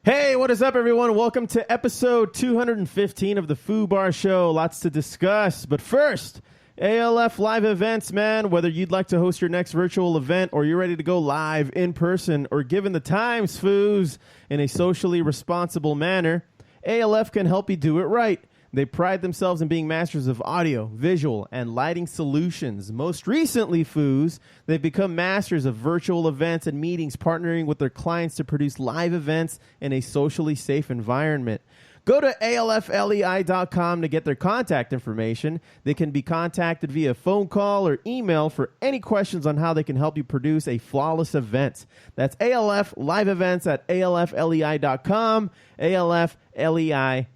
Hey, what is up, everyone? Welcome to episode 215 of the Foo Bar Show. Lots to discuss. But first, ALF live events, man. Whether you'd like to host your next virtual event or you're ready to go live in person or given the times, Foos, in a socially responsible manner, ALF can help you do it right. They pride themselves in being masters of audio, visual, and lighting solutions. Most recently, Foos, they've become masters of virtual events and meetings, partnering with their clients to produce live events in a socially safe environment. Go to alflei.com to get their contact information. They can be contacted via phone call or email for any questions on how they can help you produce a flawless event. That's ALF Live Events at alflei.com, alflei.com.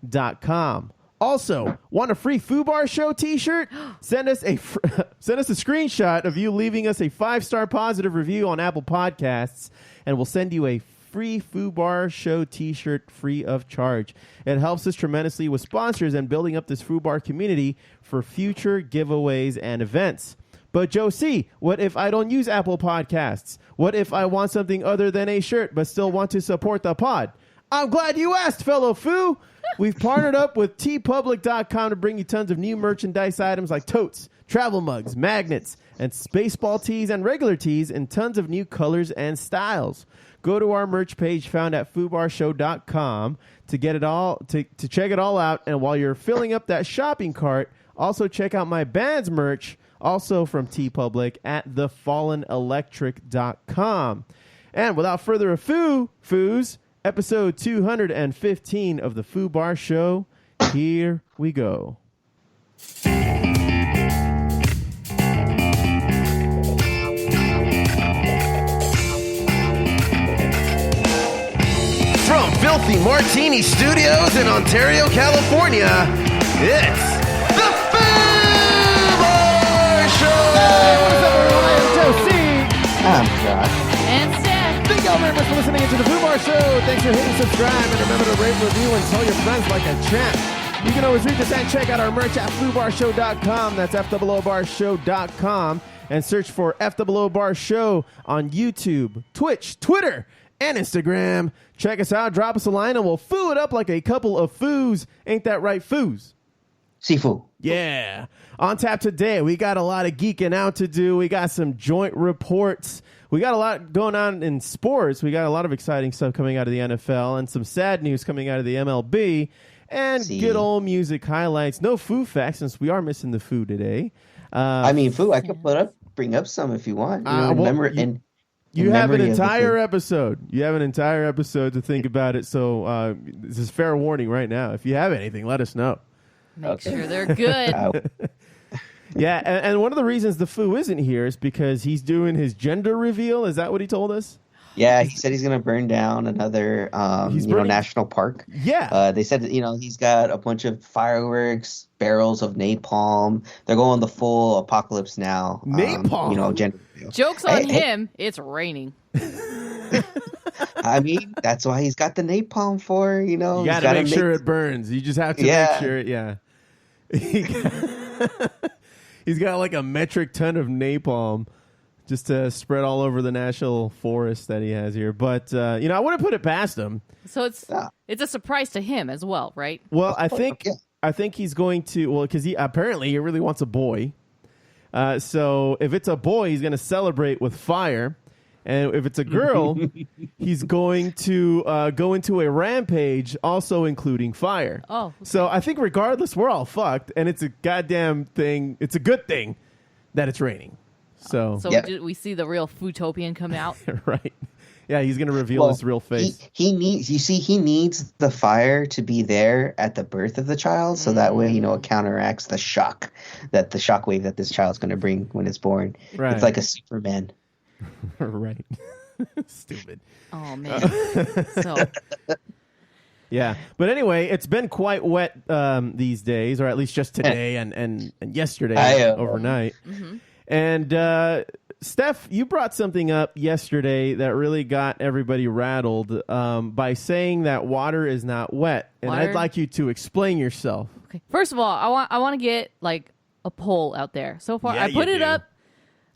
Also, want a free Foo Bar Show t-shirt? Send us a screenshot of you leaving us a 5-star positive review on Apple Podcasts, and we'll send you a free Foo Bar Show t-shirt free of charge. It helps us tremendously with sponsors and building up this Foo Bar community for future giveaways and events. But Joe C., what if I don't use Apple Podcasts? What if I want something other than a shirt but still want to support the pod? I'm glad you asked, fellow Foo. We've partnered up with tpublic.com to bring you tons of new merchandise items like totes, travel mugs, magnets, and Spaceball tees and regular tees in tons of new colors and styles. Go to our merch page found at foobarshow.com to get it all to check it all out. And while you're filling up that shopping cart, also check out my band's merch, also from TeePublic at thefallenelectric.com. And without further ado, Foos, episode 215 of the Foo Bar Show. Here we go. From Filthy Martini Studios in Ontario, California, it's the Foo Bar Show! Hey, what is up, everyone? I'm Joe C. I'm Josh. And Steph. Thank y'all very much for listening to the Foo Bar Show. Thanks for hitting subscribe, and remember to rate, review, and tell your friends like a champ. You can always reach us and check out our merch at foobarshow.com. That's FOOBarshow.com. And search for FOO Bar Show on YouTube, Twitch, Twitter, and Instagram. Check us out, drop us a line, and we'll foo it up like a couple of foos. Ain't that right, foos? Sifu. Yeah. On tap today, we got a lot of geeking out to do. We got some joint reports. We got a lot going on in sports. We got a lot of exciting stuff coming out of the NFL and some sad news coming out of the MLB and good old music highlights. No Foo Facts since we are missing the Foo today. I mean, Foo, I could bring up some if you want. You have an entire episode. You have an entire episode to think about it. So this is fair warning right now. If you have anything, let us know. Make sure they're good. Yeah, and one of the reasons the Foo isn't here is because he's doing his gender reveal. Is that what he told us? Yeah, he said he's going to burn down another national park. Yeah. They said, he's got a bunch of fireworks, barrels of napalm. They're going the full apocalypse now. Napalm? Gender reveal. Joke's on him. It's raining. I mean, that's why he's got the napalm for, You got to make sure it burns. You just have to make sure He's got like a metric ton of napalm just to spread all over the national forest that he has here. But, I wouldn't put it past him. So it's a surprise to him as well, right? Well, I think he's going to, because he really wants a boy. So if it's a boy, he's going to celebrate with fire. And if it's a girl, he's going to go into a rampage, also including fire. Oh. Okay. So I think regardless, we're all fucked. And it's a goddamn thing. It's a good thing that it's raining. So we see the real Footopian come out. Right. Yeah, he's going to reveal his real face. He needs the fire to be there at the birth of the child. So that way, it counteracts the shock wave that this child's going to bring when it's born. Right. It's like a Superman. Right. Stupid. Oh, man. Yeah. But anyway, it's been quite wet these days, or at least just today and yesterday overnight. Mm-hmm. And Steph, you brought something up yesterday that really got everybody rattled by saying that water is not wet. And I'd like you to explain yourself. Okay. First of all, I want to get like a poll out there. So far, I put it up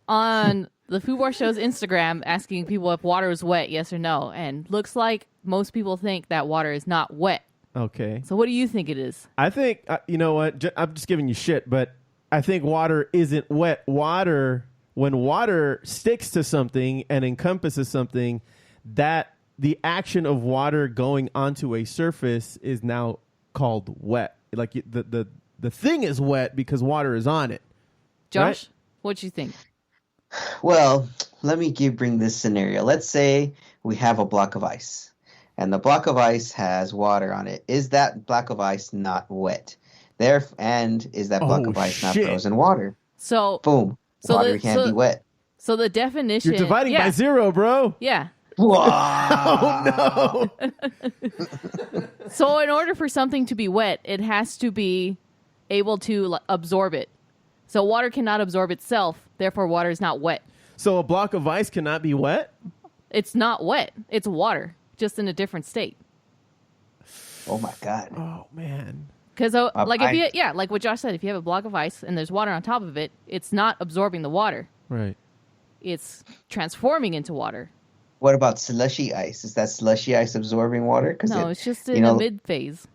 on the Foo Bar Show's Instagram asking people if water is wet, yes or no. And looks like most people think that water is not wet. Okay. So what do you think it is? I think, you know what? I'm just giving you shit, but I think water isn't wet. When water sticks to something and encompasses something, that the action of water going onto a surface is now called wet. Like the thing is wet because water is on it. Josh, Right? what you think? Well, let me bring this scenario. Let's say we have a block of ice, and the block of ice has water on it. Is that block of ice not wet? And is that block of ice not frozen water? So Boom. Water can't be wet. So the definition... You're dividing by 0, bro. Yeah. Wow. Oh, no. So in order for something to be wet, it has to be able to absorb it. So water cannot absorb itself, therefore water is not wet. So a block of ice cannot be wet? It's not wet. It's water, just in a different state. Oh my God. Oh, man. Because like what Josh said, if you have a block of ice and there's water on top of it, it's not absorbing the water. Right. It's transforming into water. What about slushy ice? Is that slushy ice absorbing water? No, it's just in a mid phase.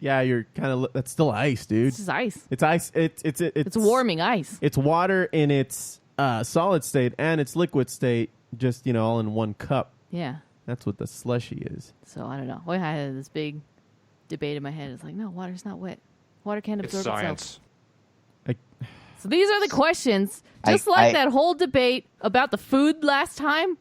Yeah, you're kind of... That's still ice, dude. It's just ice. It's ice. It's warming ice. It's water in its solid state and its liquid state, just, all in one cup. Yeah. That's what the slushy is. So I don't know. I had this big debate in my head. It's like, no, water's not wet. Water can't absorb It's science. itself. So these are the questions, just like that whole debate about the food last time.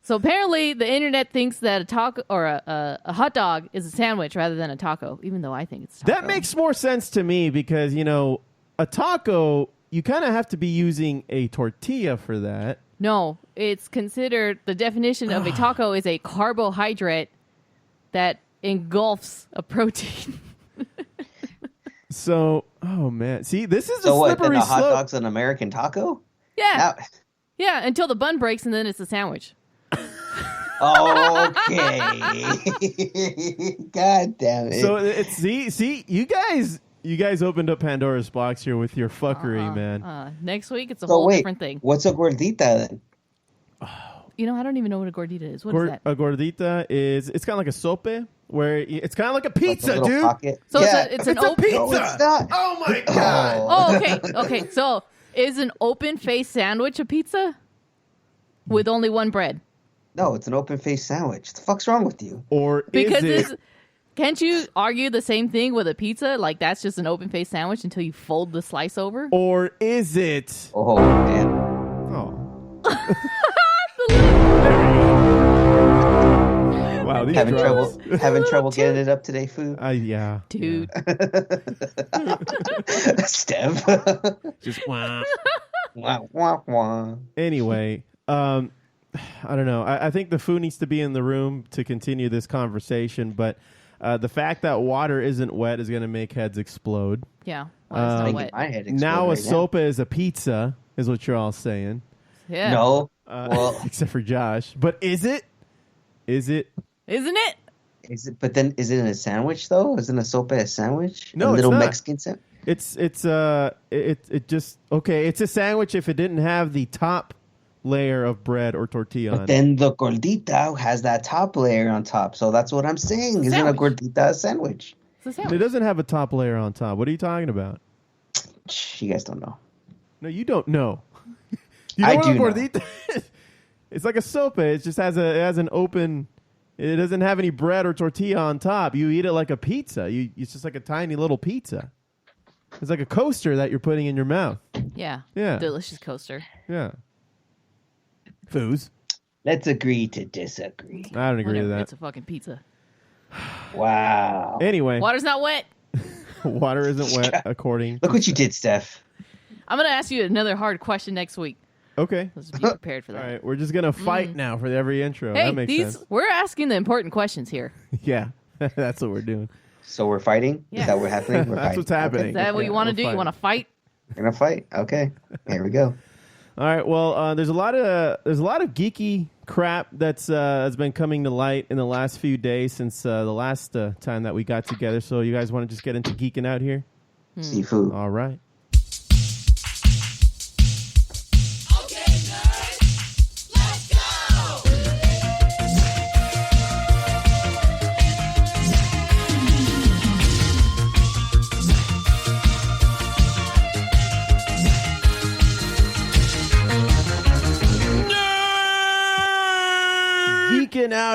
So apparently the internet thinks that a taco or a hot dog is a sandwich rather than a taco, even though I think it's a taco. That makes more sense to me because, a taco, you kind of have to be using a tortilla for that. No, it's considered, the definition of a taco is a carbohydrate that engulfs a protein. So, oh man. See, this is so a what, slippery then a hot slope. dog's an American taco? Yeah. Yeah, until the bun breaks and then it's a sandwich. Okay. God damn it. So it's see, you guys opened up Pandora's box here with your fuckery, man. Next week it's a whole different thing. What's a gordita then? I don't even know what a gordita is. What is that? A gordita it's kind of like a sope, where it's kind of like a pizza, like a dude. Pocket. So it's an open pizza. No, it's not. Oh my god. Oh, okay. So is an open face sandwich a pizza with only one bread? No, it's an open face sandwich. What the fuck's wrong with you? Or Because is it? Can't you argue the same thing with a pizza? Like that's just an open face sandwich until you fold the slice over? Or is it? Oh man. Oh. Wow, these Having drops. trouble getting it up today, food. Yeah, Dude. Steph. just wah. Wah, wah, wah. Anyway, I don't know. I think the food needs to be in the room to continue this conversation, but the fact that water isn't wet is going to make heads explode. Yeah. Well, it's not wet. My head explode Now a right sopa is a pizza, is what you're all saying. Yeah. No. Well, Except for Josh. But is it? Is it? Isn't it? is it? But then, is it in a sandwich though? Isn't a sopa a sandwich? No, a it's little not. Mexican sandwich. It just okay. It's a sandwich if it didn't have the top layer of bread or tortilla on But it. then the gordita has that top layer on top. So that's what I'm saying. Isn't a Sandwich. gordita a sandwich? It's a It sandwich. doesn't have a top layer on top. What are you talking about? You guys don't know. No, you don't know. You I what do a know. gordita is? It's like a sopa. It just has an open. It doesn't have any bread or tortilla on top. You eat it like a pizza. It's just like a tiny little pizza. It's like a coaster that you're putting in your mouth. Yeah. Yeah. Delicious coaster. Yeah. Foos. Let's agree to disagree. I don't agree Whatever. with It's a fucking pizza. Wow. that. Anyway, Water's not wet. water isn't wet according. Look what you did, Steph. I'm going to ask you another hard question next week. Okay. Let's be prepared for All that. right. We're just gonna fight now for every intro. Hey, that makes sense. we're asking the important questions here. Yeah. That's what we're doing. So we're fighting? Yeah. Is that what's happening? We're That's fighting. what's happening. Is that what you want to do? You want to fight? We're gonna fight. Okay. Here we go. All right. Well, there's a lot of geeky crap that's been coming to light in the last few days since the last time that we got together. So you guys want to just get into geeking out here? Seafood. All right.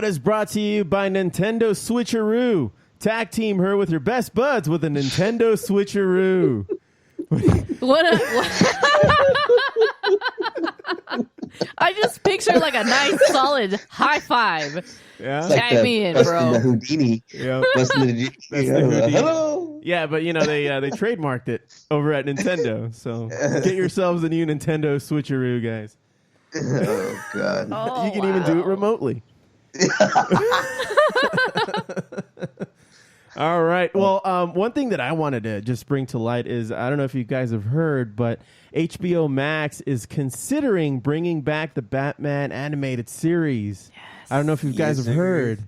Out is brought to you by Nintendo Switcheroo. Tag team her with your best buds with a Nintendo Switcheroo. I just picture like a nice solid high five. Yeah, tag me in, bro. The Houdini. Yeah, Hello. Yeah, but they trademarked it over at Nintendo. So get yourselves a new Nintendo Switcheroo, guys. Oh God! Oh, you can even do it remotely. All right. Well, one thing that I wanted to just bring to light is, I don't know if you guys have heard, but HBO Max is considering bringing back the Batman animated series. Yes. I don't know if you guys have heard.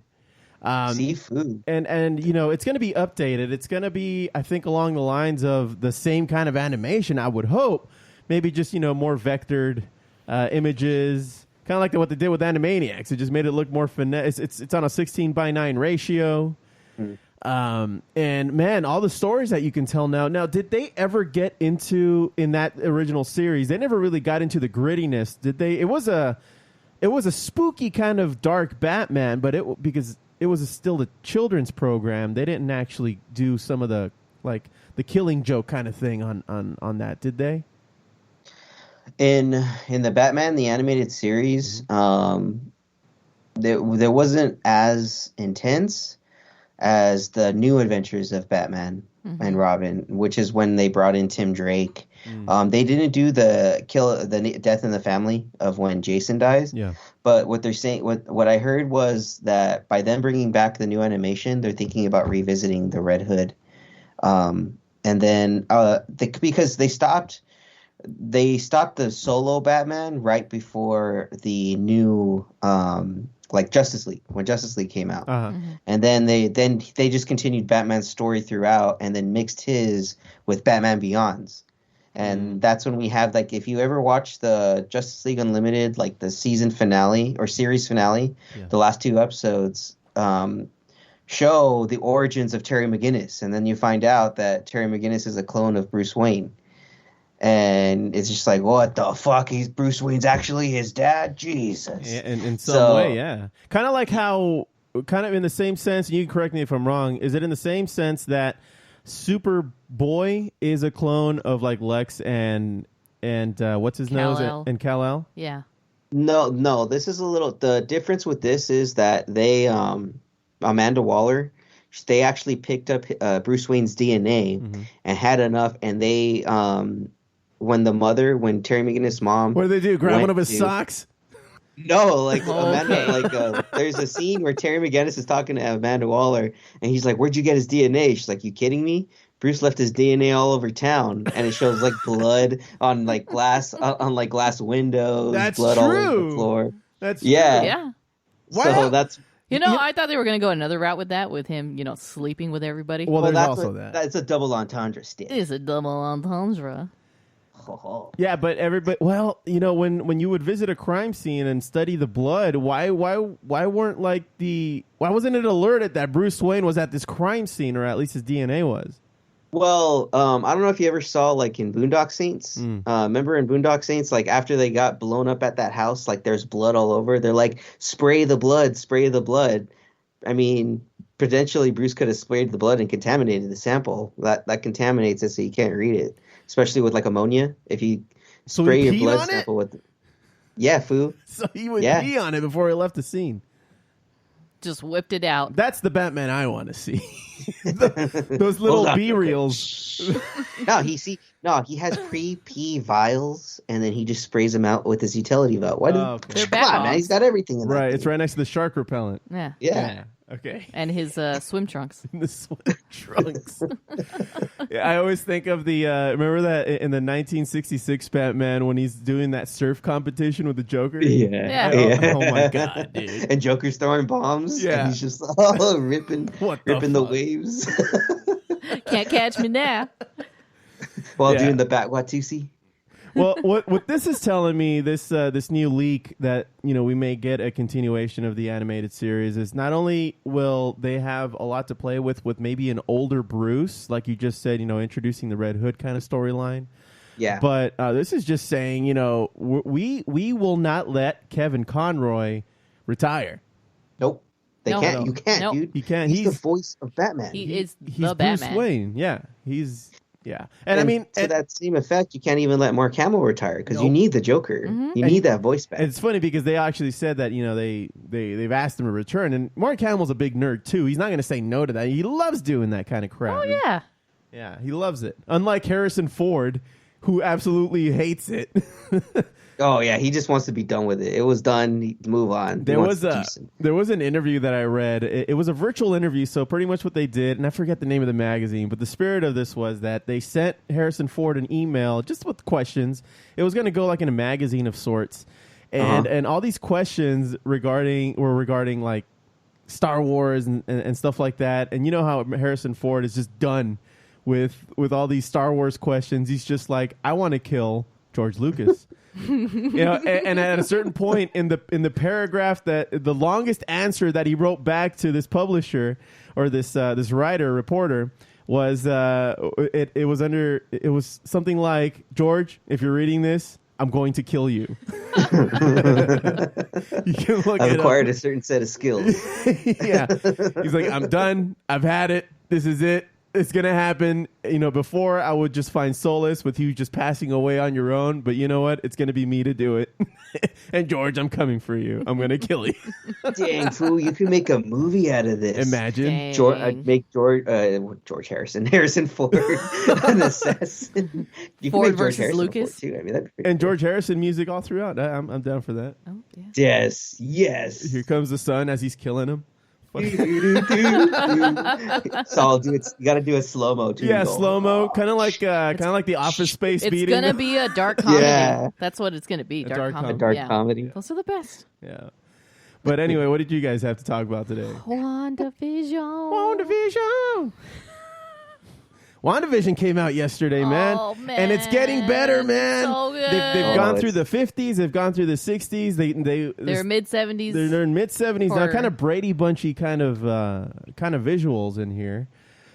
Seafood. And it's going to be updated. It's going to be, I think, along the lines of the same kind of animation, I would hope. Maybe just, more vectored images. Kind of like what they did with Animaniacs. It just made it look more finesse. It's on a 16:9 ratio. And man, all the stories that you can tell now. Now, did they ever get into in that original series? They never really got into the grittiness, did they? It was a spooky kind of dark Batman, but because it was still a children's program, they didn't actually do some of the the Killing Joke kind of thing on that, did they? In the Batman the animated series, there wasn't as intense as the New Adventures of Batman and Robin, which is when they brought in Tim Drake. They didn't do the death in the family of when Jason dies. Yeah. But what they're saying, what I heard was that by them bringing back the new animation, they're thinking about revisiting the Red Hood. And then because they stopped the solo Batman right before the new Justice League, when Justice League came out. And then they just continued Batman's story throughout and then mixed his with Batman Beyond's. And that's when we have, if you ever watch the Justice League Unlimited, the season finale or series finale, the last 2 episodes show the origins of Terry McGinnis. And then you find out that Terry McGinnis is a clone of Bruce Wayne. And it's just what the fuck? Bruce Wayne's actually his dad? Jesus. Yeah, in some way, yeah. Kind of like how, kind of in the same sense, and you can correct me if I'm wrong, is it in the same sense that Superboy is a clone of Lex and what's his nose? And Kal-El? Yeah. No, this is the difference with this is that they, Amanda Waller, they actually picked up Bruce Wayne's DNA and had enough, and they, when Terry McGinnis' mom... What do they do? Grab one of his socks? No, Amanda, there's a scene where Terry McGinnis is talking to Amanda Waller, and he's like, "Where'd you get his DNA?" She's like, "You kidding me? Bruce left his DNA all over town," and it shows blood on glass on glass windows. That's blood true. all over the floor. That's yeah, true. Yeah. So that's. I thought they were going to go another route with that, with him, sleeping with everybody. Well, there's also that. That's a double entendre stick. It is a double entendre. Yeah, but everybody. Well, when you would visit a crime scene and study the blood, why weren't why wasn't it alerted that Bruce Wayne was at this crime scene, or at least his DNA was? Well, I don't know if you ever saw in Boondock Saints. Remember in Boondock Saints, after they got blown up at that house, there's blood all over. They're like, spray the blood, spray the blood. I mean, potentially Bruce could have sprayed the blood and contaminated the sample. That contaminates it, so you can't read it. Especially with ammonia, if you spray your blood sample with, Foo. So he would pee on it before he left the scene. Just whipped it out. That's the Batman I want to see. Those little B-reels. He has pre-pee vials, and then he just sprays them out with his utility belt. Come on, man, he's got everything in there. Right, it's right next to the shark repellent. Yeah. Okay. And his swim trunks. The swim trunks. I always think of the remember that in the 1966 Batman when he's doing that surf competition with the Joker? Yeah. Oh my god, dude. And Joker's throwing bombs. Yeah. And he's just ripping the waves. Can't catch me now. While doing the Bat Watusi. Well, what this is telling me, this new leak that we may get a continuation of the animated series, is not only will they have a lot to play with maybe an older Bruce, like you just said, introducing the Red Hood kind of storyline. Yeah. But this is just saying, we will not let Kevin Conroy retire. Nope. They No. can't. No. You can't, Nope. dude. He can't. He's the voice of Batman. He's Bruce the Batman. Wayne. Yeah, and I mean, to that same effect, you can't even let Mark Hamill retire because you Nope. need the Joker. Mm-hmm. You need that voice back. it's funny because they actually said that they've asked him to return, and Mark Hamill's a big nerd too. He's not going to say no to that. He loves doing that kind of crap. Oh yeah. Yeah, he loves it. Unlike Harrison Ford, who absolutely hates it. Oh yeah, he just wants to be done with it. It was done. Move on. There was an interview that I read. It was a virtual interview, so pretty much what they did, and I forget the name of the magazine, but the spirit of this was that they sent Harrison Ford an email just with questions. It was going to go like in a magazine of sorts, and all these questions were regarding like Star Wars and stuff like that. And you know how Harrison Ford is just done with all these Star Wars questions. He's just like, I want to kill George Lucas. And at a certain point in the paragraph, that the longest answer that he wrote back to this publisher or this reporter was it was something like, George, if you're reading this, I'm going to kill you. You can look I've acquired a certain set of skills. Yeah, he's like, I'm done. I've had it. This is it. It's going to happen. Before I would just find solace with you just passing away on your own. But you know what? It's going to be me to do it. And George, I'm coming for you. I'm going to kill you. Dang, fool. You can make a movie out of this. Imagine. Make George Harrison Ford an assassin. You Ford can make George versus Harrison Lucas. Ford too. I mean, that'd be pretty And cool. George Harrison music all throughout. I'm down for that. Oh yeah. Yes. Here comes the sun as he's killing him. So I'll do it. You got to do a slow mo too. Yeah, slow mo, kind of like the Office Space It's beating. gonna be a dark comedy. Yeah. That's what it's gonna be. Dark comedy. A dark Yeah. comedy. Those are the best. Yeah. But anyway, what did you guys have to talk about today? WandaVision. WandaVision came out yesterday, man. Oh, And it's getting better, man. So good. They've gone through the 50s. They've gone through the 60s. They're mid-70s. They're in mid-70s now. Or- Kind of Brady Bunchy kind of visuals in here.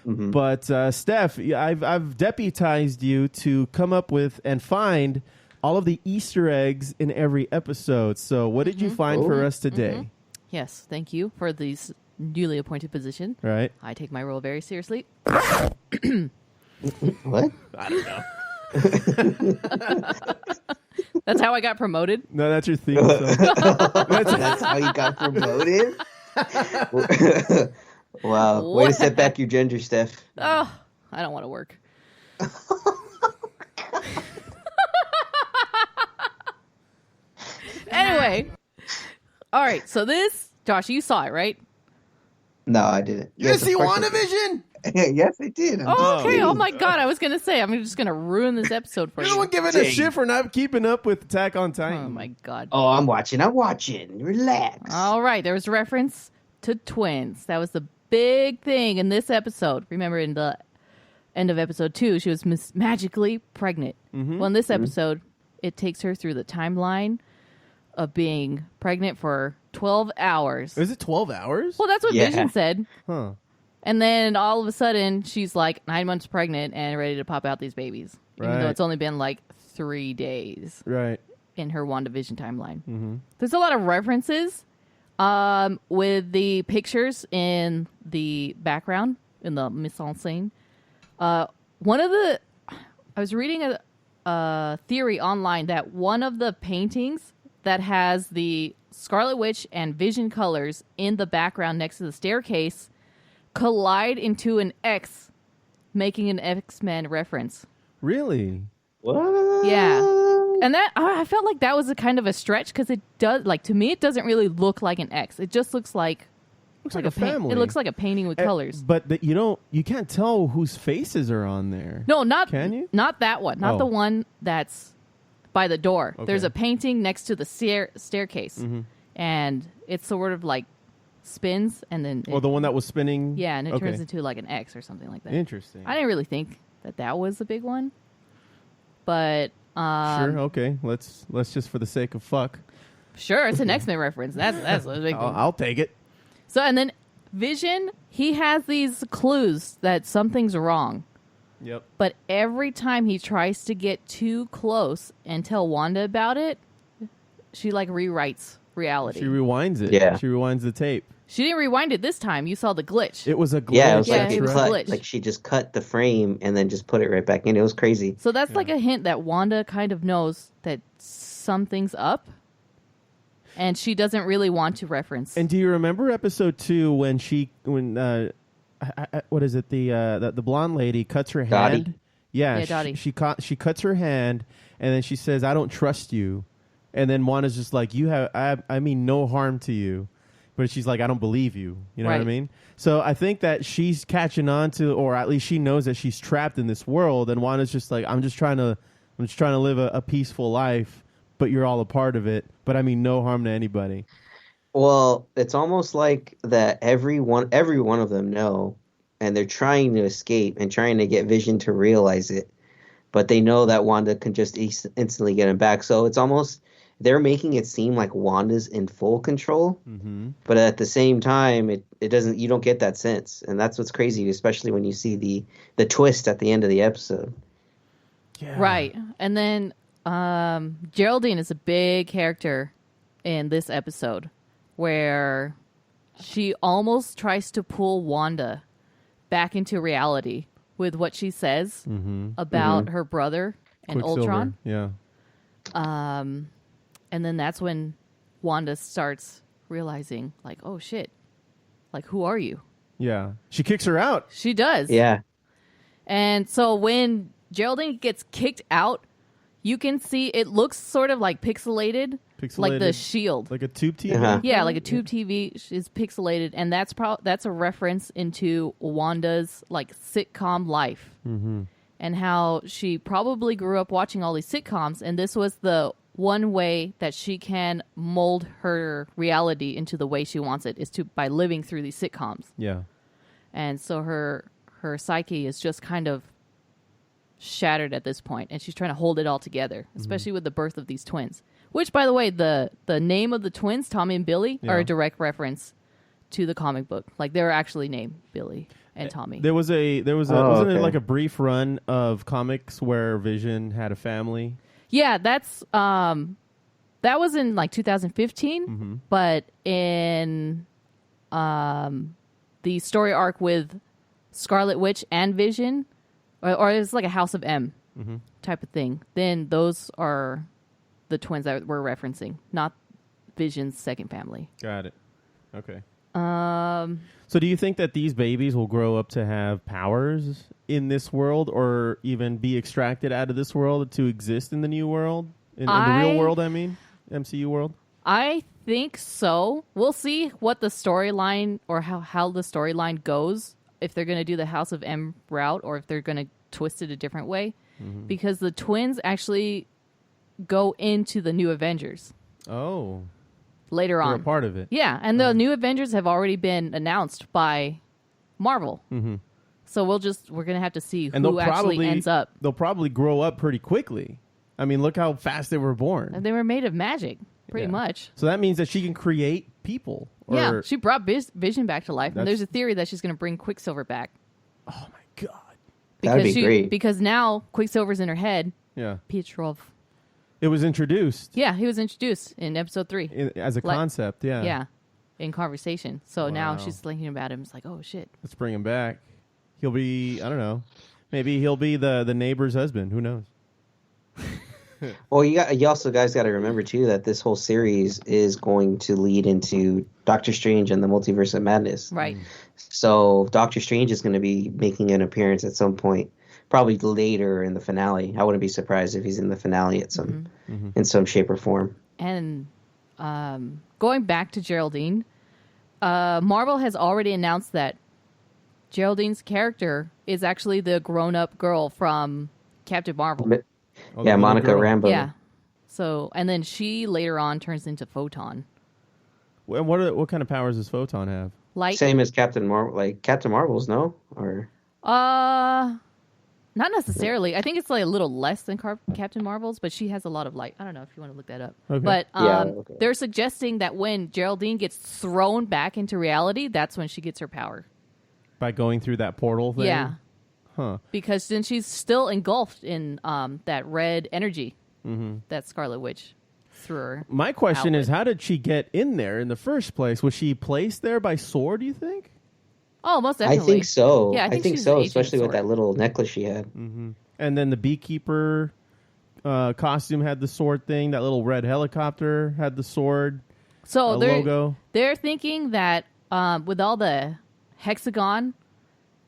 Mm-hmm. But Steph, I've deputized you to come up with and find all of the Easter eggs in every episode. So what did you find for us today? Yes, thank you for this newly appointed position. Right? I take my role very seriously. What? I don't know. That's how I got promoted. No, that's your theme song. That's how you got promoted? Wow. Way to set back your gender, Steph. Oh, I don't want to work. Anyway. All right, so this, Josh, you saw it, right? No, I didn't. You see of course I WandaVision? did. Yes, I did. Oh, okay. kidding. Oh, my God. I was going to say, I'm just going to ruin this episode for You're you. the one giving a shit for not keeping up with Attack on Titan. Oh, my God. Oh, I'm watching. Relax. All right. There was a reference to twins. That was the big thing in this episode. Remember, in the end of episode 2, she was magically pregnant. Well, in this episode, it takes her through the timeline of being pregnant for 12 hours. Is it 12 hours? Well, that's what Yeah. Vision said. Huh. And then all of a sudden, she's like 9 months pregnant and ready to pop out these babies. Even though Right. it's only been like 3 days Right. in her WandaVision timeline. There's a lot of references with the pictures in the background, in the mise en scène. I was reading a theory online that one of the paintings that has the Scarlet Witch and Vision colors in the background next to the staircase collide into an X, making an X-Men reference. Really? What? Yeah. And that I felt like that was a kind of a stretch because it does, like, to me, it doesn't really look like an X. It just looks like Looks like a family. It looks like a painting with colors. But you can't tell whose faces are on there. No, not Can you? Not that one. Not Oh. the one that's by the door. Okay. There's a painting next to the staircase, and it sort of like spins, and then Or the one that was spinning. yeah, and it Okay. turns into like an X or something like that. Interesting. I didn't really think that was a big one, but Sure. Okay. Let's just for the sake of fuck. sure, it's an X-Men reference. That's a big one. I'll take it. So, and then Vision, he has these clues that something's wrong. Yep. But every time he tries to get too close and tell Wanda about it, she like rewrites reality. She rewinds it. Yeah. She rewinds the tape. She didn't rewind it this time. You saw the glitch. It was a glitch. Yeah, it was it was a glitch. Like she just cut the frame and then just put it right back in. It was crazy. So that's like a hint that Wanda kind of knows that something's up. And she doesn't really want to reference. And do you remember episode 2 when what is it? The blonde lady cuts her hand. Dottie. Yeah, Dottie. she cuts her hand, and then she says, "I don't trust you." And then Wanda's just like, I mean no harm to you, but she's like, "I don't believe you." You know what I mean? So I think that she's catching on to, or at least she knows that she's trapped in this world, and Wanda's just like, I'm just trying to live a peaceful life, but you're all a part of it. But I mean no harm to anybody. Well, it's almost like that every one of them know, and they're trying to escape and trying to get Vision to realize it, but they know that Wanda can just instantly get him back. So it's almost they're making it seem like Wanda's in full control, but at the same time, it doesn't. You don't get that sense, and that's what's crazy, especially when you see the twist at the end of the episode. Yeah. Right, and then Geraldine is a big character in this episode, where she almost tries to pull Wanda back into reality with what she says about her brother and Ultron. Yeah. And then that's when Wanda starts realizing, like, oh shit, like, who are you? Yeah. She kicks her out. She does. Yeah. And so when Geraldine gets kicked out, you can see it looks sort of like pixelated. Like the shield. Like a tube TV? Yeah, like a tube TV is pixelated, and that's a reference into Wanda's like sitcom life, and how she probably grew up watching all these sitcoms, and this was the one way that she can mold her reality into the way she wants it, is by living through these sitcoms. Yeah. And so her psyche is just kind of shattered at this point, and she's trying to hold it all together, especially with the birth of these twins. Which, by the way, the name of the twins, Tommy and Billy, are a direct reference to the comic book. Like, they were actually named Billy and Tommy. There was wasn't it like a brief run of comics where Vision had a family? Yeah, that was in like 2015, but in the story arc with Scarlet Witch and Vision, or it's like a House of M type of thing, then those are the twins that we're referencing, not Vision's second family. Got it. Okay. So do you think that these babies will grow up to have powers in this world, or even be extracted out of this world to exist in the new world? In the real world, I mean? MCU world? I think so. We'll see what the storyline, or how the storyline goes, if they're going to do the House of M route, or if they're going to twist it a different way. Because the twins actually go into the new Avengers. Oh. Later on. They're a part of it. Yeah, and the new Avengers have already been announced by Marvel. So we're going to have to see who actually ends up. They'll probably grow up pretty quickly. I mean, look how fast they were born. And they were made of magic, pretty much. So that means that she can create people. Yeah, she brought Vision back to life. And there's a theory that she's going to bring Quicksilver back. Oh, my God. That would be great. Because now Quicksilver's in her head. Yeah. Pietrov. It was introduced. Yeah, he was introduced in episode 3. As a concept, yeah. Yeah, in conversation. So now she's thinking about him. It's like, oh, shit. Let's bring him back. He'll be, I don't know, maybe he'll be the neighbor's husband. Who knows? Well, you also guys got to remember, too, that this whole series is going to lead into Doctor Strange and the Multiverse of Madness. Right. So Doctor Strange is going to be making an appearance at some point. Probably later in the finale. I wouldn't be surprised if he's in the finale at in some shape or form. And going back to Geraldine, Marvel has already announced that Geraldine's character is actually the grown-up girl from Captain Marvel. Monica Rambeau. Yeah. So, and then she later on turns into Photon. And what kind of powers does Photon have? Light. Same as Captain Marvel, like Captain Marvel's, no? Or not necessarily. I think it's like a little less than Captain Marvel's, but she has a lot of light. I don't know if you want to look that up. Okay. But they're suggesting that when Geraldine gets thrown back into reality, that's when she gets her power. By going through that portal thing? Yeah. Huh. Because then she's still engulfed in that red energy that Scarlet Witch through her. My question is, how did she get in there in the first place? Was she placed there by SWORD, do you think? Oh, most definitely. I think so. Yeah, I think so, agent especially with SWORD. that little necklace she had. Mm-hmm. And then the beekeeper costume had the sword thing. That little red helicopter had the sword logo. They're thinking that with all the hexagon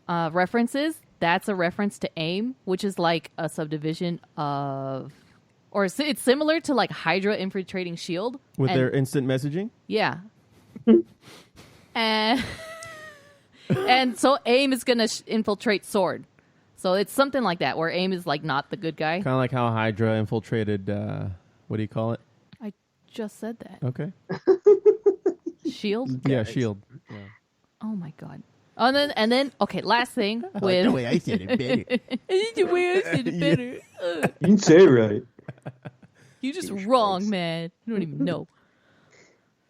references, that's a reference to AIM, which is like a subdivision of... Or it's similar to like Hydra infiltrating S.H.I.E.L.D. With their instant messaging? Yeah. and so AIM is going to infiltrate SWORD. So it's something like that, where AIM is like not the good guy. Kind of like how Hydra infiltrated, what do you call it? I just said that. Okay. S.H.I.E.L.D.? Yeah, S.H.I.E.L.D. Yeah. Oh my God. And then, okay, last thing with... the way I said it better. The way I said it better. You didn't say it right. You're just wrong, man. You don't even know.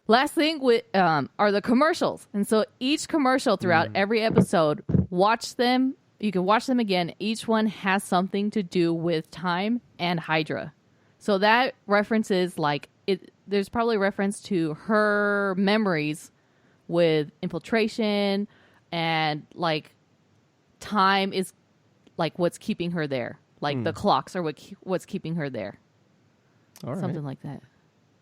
Last thing with are the commercials. And so each commercial throughout every episode, watch them. You can watch them again. Each one has something to do with time and Hydra. So that references like it. There's probably reference to her memories with infiltration, and like time is like what's keeping her there. Like the clocks are what's keeping her there. All right. Something like that.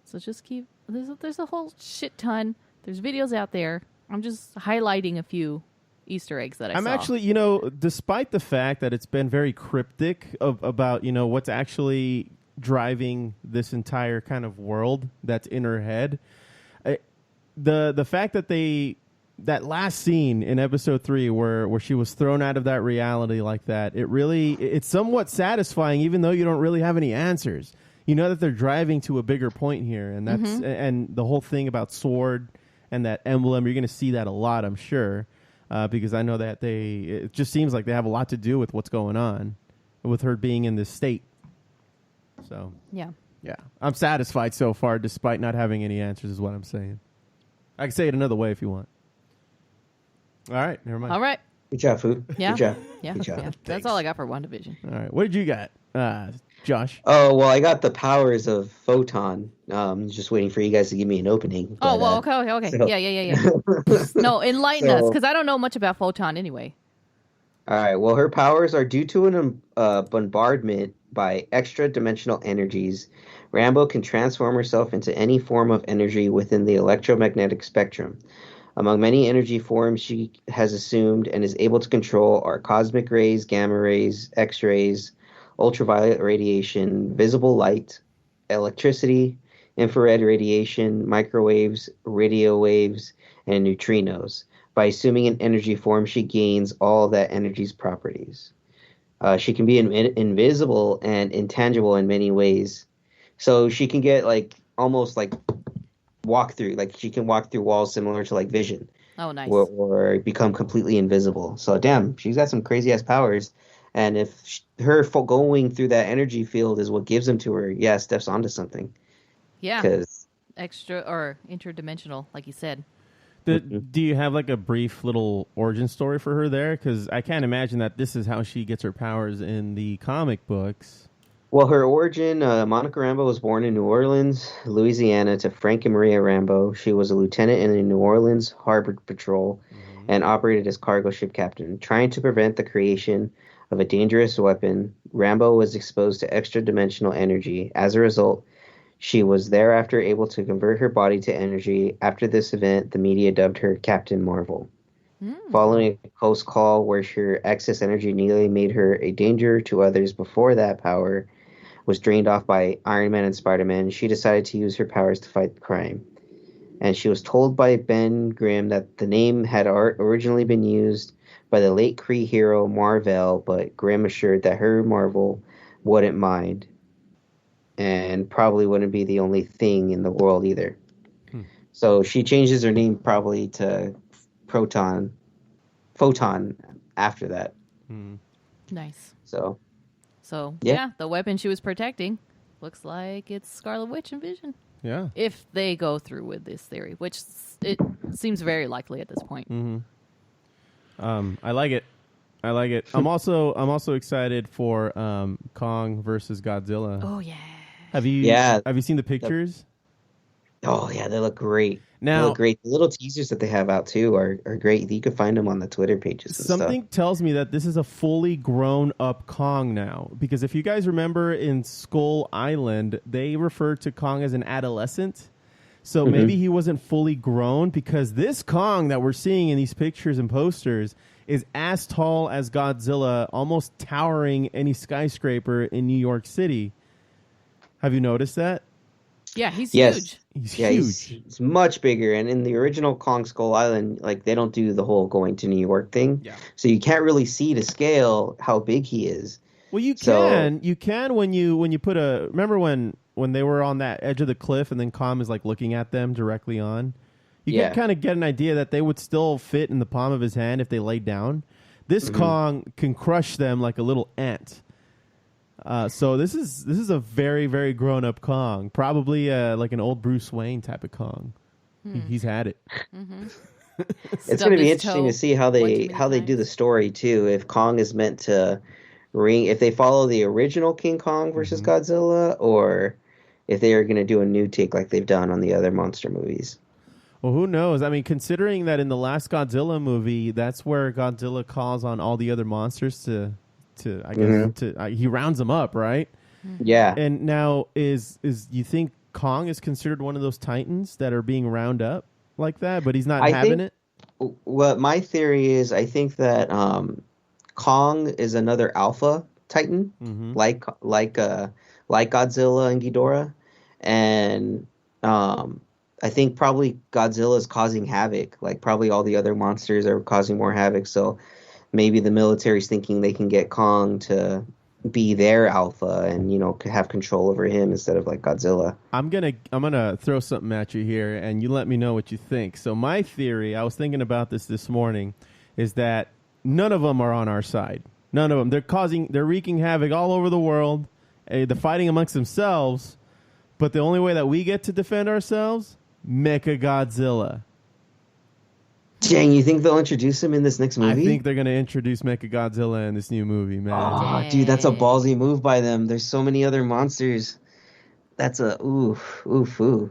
So just keep... There's a whole shit ton. There's videos out there. I'm just highlighting a few Easter eggs that I saw. I'm actually, despite the fact that it's been very cryptic about, what's actually driving this entire kind of world that's in her head, the fact that that last scene in episode 3 where she was thrown out of that reality like that, it's somewhat satisfying, even though you don't really have any answers. You know that they're driving to a bigger point here, and that's and the whole thing about SWORD and that emblem, you're going to see that a lot, I'm sure, because I know that it just seems like they have a lot to do with what's going on with her being in this state. So yeah, I'm satisfied so far, despite not having any answers, is what I'm saying. I can say it another way if you want. All right, never mind. All right. Good job, Foo. Yeah. Good job. Yeah. Good job. Yeah. That's all I got for WandaVision. All right, what did you got, Josh? Oh, well, I got the powers of Photon. Just waiting for you guys to give me an opening. Oh, but, well, okay. so- Yeah. No, enlighten us, So- because I don't know much about Photon anyway. All right. Well, her powers are due to an bombardment by extra-dimensional energies. Rambo can transform herself into any form of energy within the electromagnetic spectrum. Among many energy forms she has assumed and is able to control are cosmic rays, gamma rays, X-rays, ultraviolet radiation, visible light, electricity, infrared radiation, microwaves, radio waves, and neutrinos. By assuming an energy form, she gains all that energy's properties. She can be invisible and intangible in many ways. So she can get almost walk through, she can walk through walls similar to Vision. Oh, nice. Or become completely invisible. So damn, she's got some crazy ass powers. And if her going through that energy field is what gives them to her, yeah, Steph's onto something. Yeah. 'Cause Extra or interdimensional, like you said. Do you have a brief little origin story for her there? Because I can't imagine that this is how she gets her powers in the comic books. Well, her origin, Monica Rambeau was born in New Orleans, Louisiana, to Frank and Maria Rambeau. She was a lieutenant in the New Orleans Harbor Patrol and operated as cargo ship captain. Trying to prevent the creation of a dangerous weapon, Rambeau was exposed to extra-dimensional energy. As a result, she was thereafter able to convert her body to energy. After this event, the media dubbed her Captain Marvel. Following a close call where her excess energy nearly made her a danger to others before that power was drained off by Iron Man and Spider-Man, she decided to use her powers to fight crime. And she was told by Ben Grimm that the name had originally been used by the late Kree hero Mar-Vell, but Grimm assured that her Marvel wouldn't mind, and probably wouldn't be the only thing in the world either. So she changes her name probably to Photon after that. Nice. So yeah, the weapon she was protecting looks like it's Scarlet Witch and Vision. Yeah. If they go through with this theory, which it seems very likely at this point. I like it. I'm also excited for Kong versus Godzilla. Oh yeah. Have you? Yeah. Have you seen the pictures? Oh yeah, they look great. Now, they look great. The little teasers that they have out too are great. You can find them on the Twitter pages and something stuff. tells me that this is a fully grown up Kong now. Because if you guys remember in Skull Island, they referred to Kong as an adolescent. So maybe he wasn't fully grown, because this Kong that we're seeing in these pictures and posters is as tall as Godzilla, almost towering any skyscraper in New York City. Have you noticed that? Yeah, he's Yes. huge. He's Yeah, huge. he's much bigger. And in the original Kong Skull Island, like they don't do the whole going to New York thing. Yeah. So you can't really see to scale how big he is. Well, you So- can when you put a. Remember when they were on that edge of the cliff and then Kong is like looking at them directly on. You Yeah. can kind of get an idea that they would still fit in the palm of his hand if they laid down. This Kong can crush them like a little ant. So this is a very, very grown up Kong, probably like an old Bruce Wayne type of Kong. He's had it. It's Stubbed going to be his interesting toe to see how one too they many how they do the times. story too. If Kong is meant to if they follow the original King Kong versus Godzilla, or if they are going to do a new take like they've done on the other monster movies. Well, who knows? I mean, considering that in the last Godzilla movie, that's where Godzilla calls on all the other monsters to I guess he rounds them up, right? Yeah. And now is you think Kong is considered one of those titans that are being round up like that, but he's not having it? What my theory is, I think that Kong is another alpha titan, like Godzilla and Ghidorah, and I think probably Godzilla is causing havoc. Like probably all the other monsters are causing more havoc. So maybe the military's thinking they can get Kong to be their alpha and have control over him instead of like Godzilla. I'm gonna throw something at you here, and you let me know what you think. So my theory, I was thinking about this morning, is that none of them are on our side. None of them. They're wreaking havoc all over the world. They're fighting amongst themselves, but the only way that we get to defend ourselves, Mecha Godzilla. Dang, you think they'll introduce him in this next movie? I think they're gonna introduce Mecha Godzilla in this new movie, man. Oh, dude, that's a ballsy move by them. There's so many other monsters. That's a ooh. Godzilla.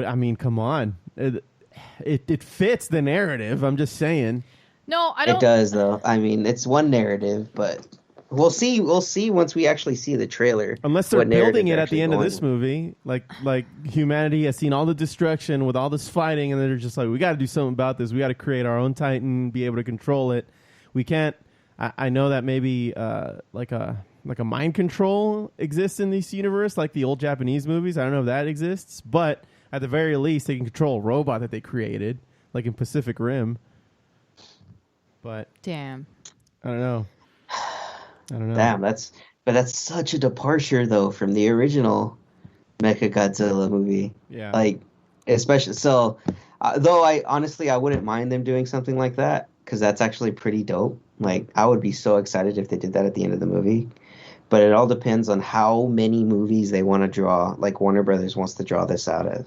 I mean, come on. It fits the narrative. I'm just saying. No, I don't. It does though. I mean, it's one narrative, but we'll see. We'll see once we actually see the trailer. Unless they're what narrative building it they're at the actually end of going this with. movie, like humanity has seen all the destruction with all this fighting, and they're just like, we got to do something about this. We got to create our own Titan, be able to control it. We can't. I know that maybe like a mind control exists in this universe, like the old Japanese movies. I don't know if that exists, but at the very least, they can control a robot that they created, like in Pacific Rim. But Damn. I don't know. Damn, that's such a departure though from the original Mecha Godzilla movie. Yeah. Like, especially so. Though I honestly wouldn't mind them doing something like that because that's actually pretty dope. Like, I would be so excited if they did that at the end of the movie. But it all depends on how many movies they want to draw. Like Warner Brothers wants to draw this out of.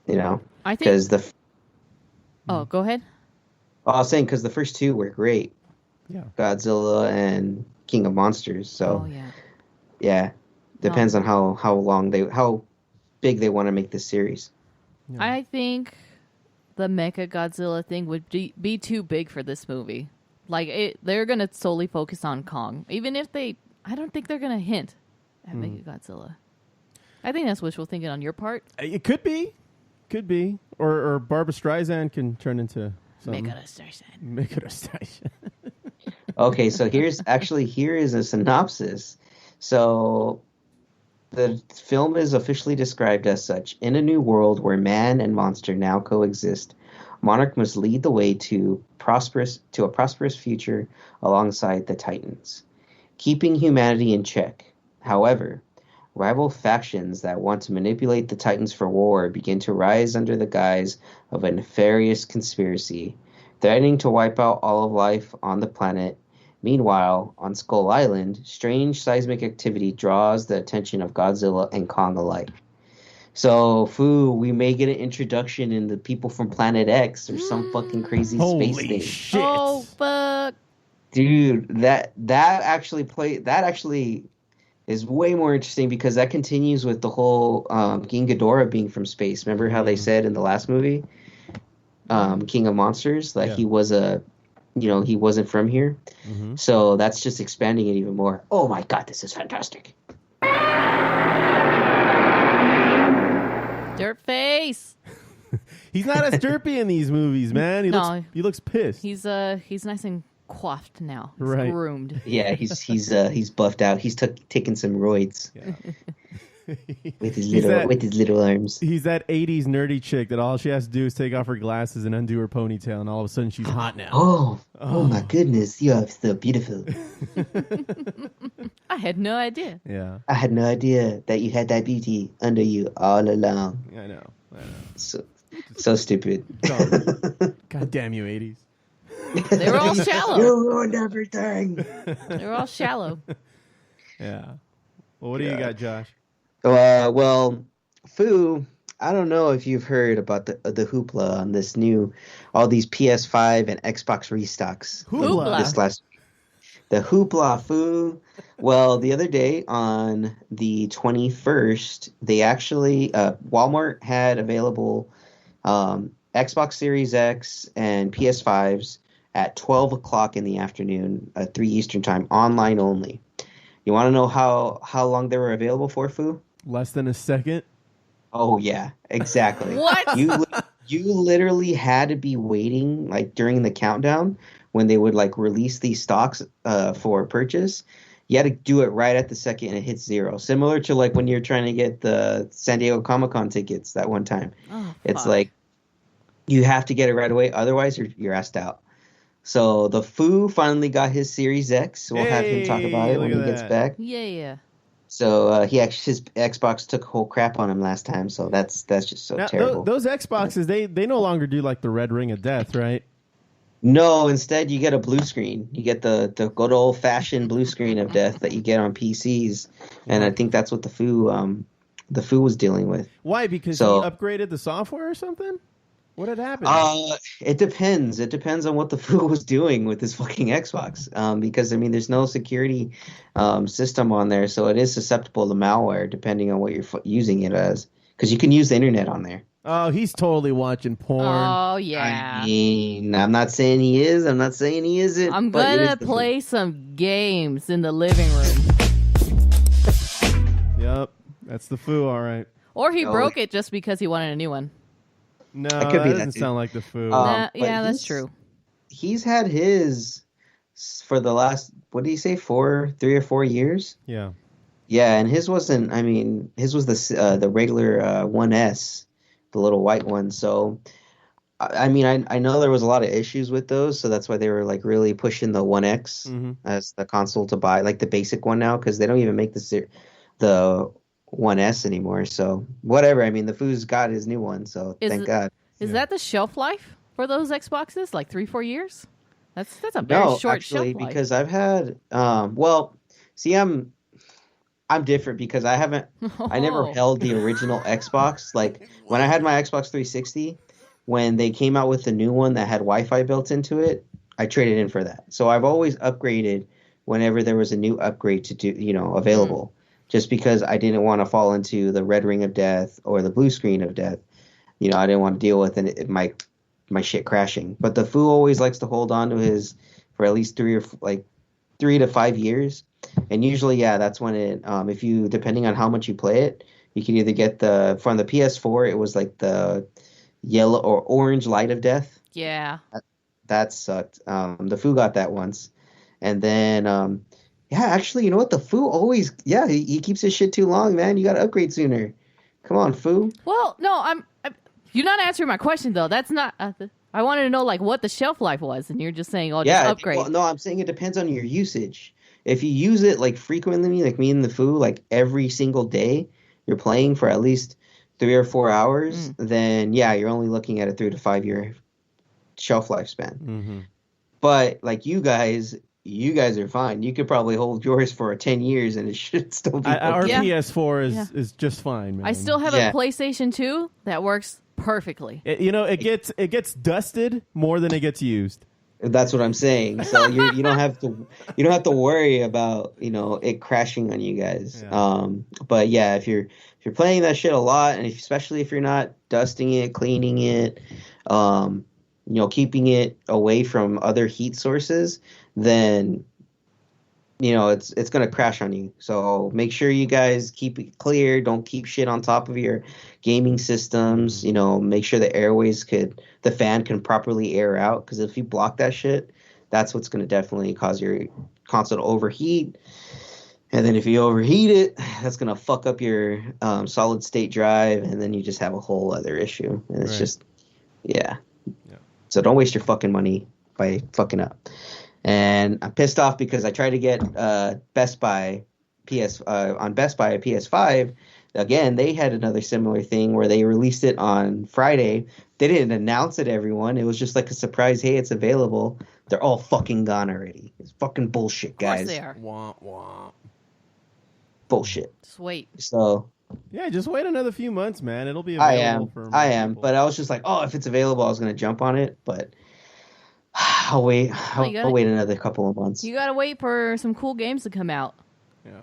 I think. Because Oh, go ahead. I was saying because the first two were great. Yeah. Godzilla and King of Monsters. So Oh yeah. yeah, depends on how big they want to make this series. I think the Mecha Godzilla thing would be too big for this movie. Like they're gonna solely focus on Kong, even if I don't think they're gonna hint at Mecha Godzilla. I think that's wishful thinking on your part. It could be, or Barbara Streisand can turn into something. Mecha Streisand. Okay, so here is a synopsis. So the film is officially described as such. In a new world where man and monster now coexist, Monarch must lead the way to a prosperous future alongside the Titans, keeping humanity in check. However, rival factions that want to manipulate the Titans for war begin to rise under the guise of a nefarious conspiracy, threatening to wipe out all of life on the planet. Meanwhile, on Skull Island, strange seismic activity draws the attention of Godzilla and Kong alike. So, Foo, we may get an introduction in the people from Planet X or some fucking crazy space Holy thing. shit! Oh fuck! Dude, that actually is way more interesting because that continues with the whole King Ghidorah being from space. Remember how they said in the last movie, King of Monsters, that he was he wasn't from here. Mm-hmm. So that's just expanding it even more. Oh my God, this is fantastic. Dirt face. He's not as derpy in these movies, man. He looks pissed. He's nice and coiffed now. He's right. groomed. Yeah, he's buffed out. He's taken some roids. Yeah. with his little arms. He's that 80s nerdy chick that all she has to do is take off her glasses and undo her ponytail, and all of a sudden she's hot now. Oh my goodness, you are so beautiful. I had no idea. Yeah. I had no idea that you had that beauty under you all along. I know. So stupid. God damn you, 80s. They were all shallow. You ruined everything. They were all shallow. Yeah. Well, what do you got, Josh? Well, Foo, I don't know if you've heard about the hoopla on this all these PS5 and Xbox restocks. Hoopla. This last week. The hoopla, Foo. Well, the other day on the 21st, they actually, Walmart had available Xbox Series X and PS5s at 12 o'clock in the afternoon, 3 Eastern time, online only. You want to know how long they were available for, Foo? Less than a second? Oh, yeah, exactly. What? You literally had to be waiting, like, during the countdown when they would, like, release these stocks for purchase. You had to do it right at the second and it hits zero. Similar to, like, when you're trying to get the San Diego Comic-Con tickets that one time. Oh, it's like you have to get it right away. Otherwise, you're asked out. So the Foo finally got his Series X. We'll have him talk about it when he gets back. Yeah. So his Xbox took a whole crap on him last time. So that's just so terrible. Those Xboxes, they no longer do like the red ring of death, right? No, instead you get a blue screen. You get the good old fashioned blue screen of death that you get on PCs, and I think that's what the Foo was dealing with. Why? Because he upgraded the software or something? What had happened? It depends. It depends on what the Foo was doing with his fucking Xbox. Because I mean, there's no security system on there, so it is susceptible to malware depending on what you're using it as. Because you can use the internet on there. Oh, he's totally watching porn. Oh yeah. I mean, I'm not saying he is. I'm not saying he isn't. I'm gonna play some games in the living room. Yep, that's the Foo, all right. Or he broke it just because he wanted a new one. No, that doesn't sound like the Foo. Yeah, that's true. He's had his for the last, what did he say, 3 or 4 years? Yeah. Yeah, and his wasn't, I mean, his was the regular 1S, the little white one. So, I mean, I know there was a lot of issues with those, so that's why they were like really pushing the 1X as the console to buy, like the basic one now, because they don't even make the 1S anymore. So whatever. I mean, the Foo's got his new one, so thank God. Is that the shelf life for those Xboxes? Like 3-4 years? That's a very short shelf life. Because I've had well, see, I'm different because I never held the original Xbox. Like when I had my Xbox 360, when they came out with the new one that had Wi-Fi built into it, I traded in for that. So I've always upgraded whenever there was a new upgrade to do, available. Just because I didn't want to fall into the red ring of death or the blue screen of death. I didn't want to deal with my shit crashing. But the Foo always likes to hold on to his for at least 3 to 5 years. And usually, yeah, that's when it, if you, depending on how much you play it, you can either get from the PS4, it was like the yellow or orange light of death. Yeah. That sucked. The Foo got that once. And then, yeah, actually, you know what? The Foo always, he keeps his shit too long, man. You got to upgrade sooner. Come on, Foo. Well, no, you're not answering my question, though. That's not, I wanted to know, like, what the shelf life was, and you're just saying, just upgrade. Well, no, I'm saying it depends on your usage. If you use it, like, frequently, like me and the Foo, like, every single day, you're playing for at least 3 or 4 hours, then, yeah, you're only looking at a 3 to 5 year shelf lifespan. Mm-hmm. But, like, you guys are fine. You could probably hold yours for 10 years and it should still be okay. Our PS4 is just fine, man. I still have a PlayStation 2 that works perfectly. It gets dusted more than it gets used. That's what I'm saying. So you don't have to worry about it crashing on you guys. Yeah. But yeah, if you're playing that shit a lot, and especially if you're not dusting it, cleaning it, keeping it away from other heat sources, then it's gonna crash on you. So make sure you guys keep it clear. Don't keep shit on top of your gaming systems. Make sure the fan can properly air out, because if you block that shit, that's what's gonna definitely cause your console to overheat. And then if you overheat it, that's gonna fuck up your solid state drive, and then you just have a whole other issue. And it's just, yeah. So don't waste your fucking money by fucking up. And I'm pissed off because I tried to get Best Buy on Best Buy a PS5. Again, they had another similar thing where they released it on Friday. They didn't announce it to everyone. It was just like a surprise. Hey, it's available. They're all fucking gone already. It's fucking bullshit, guys. Of course they are. Wah, wah. Bullshit. Just wait. So yeah, just wait another few months, man. It'll be available. I am. But I was just like, oh, if it's available, I was gonna jump on it, but I'll wait. I'll wait another couple of months. You gotta wait for some cool games to come out. Yeah.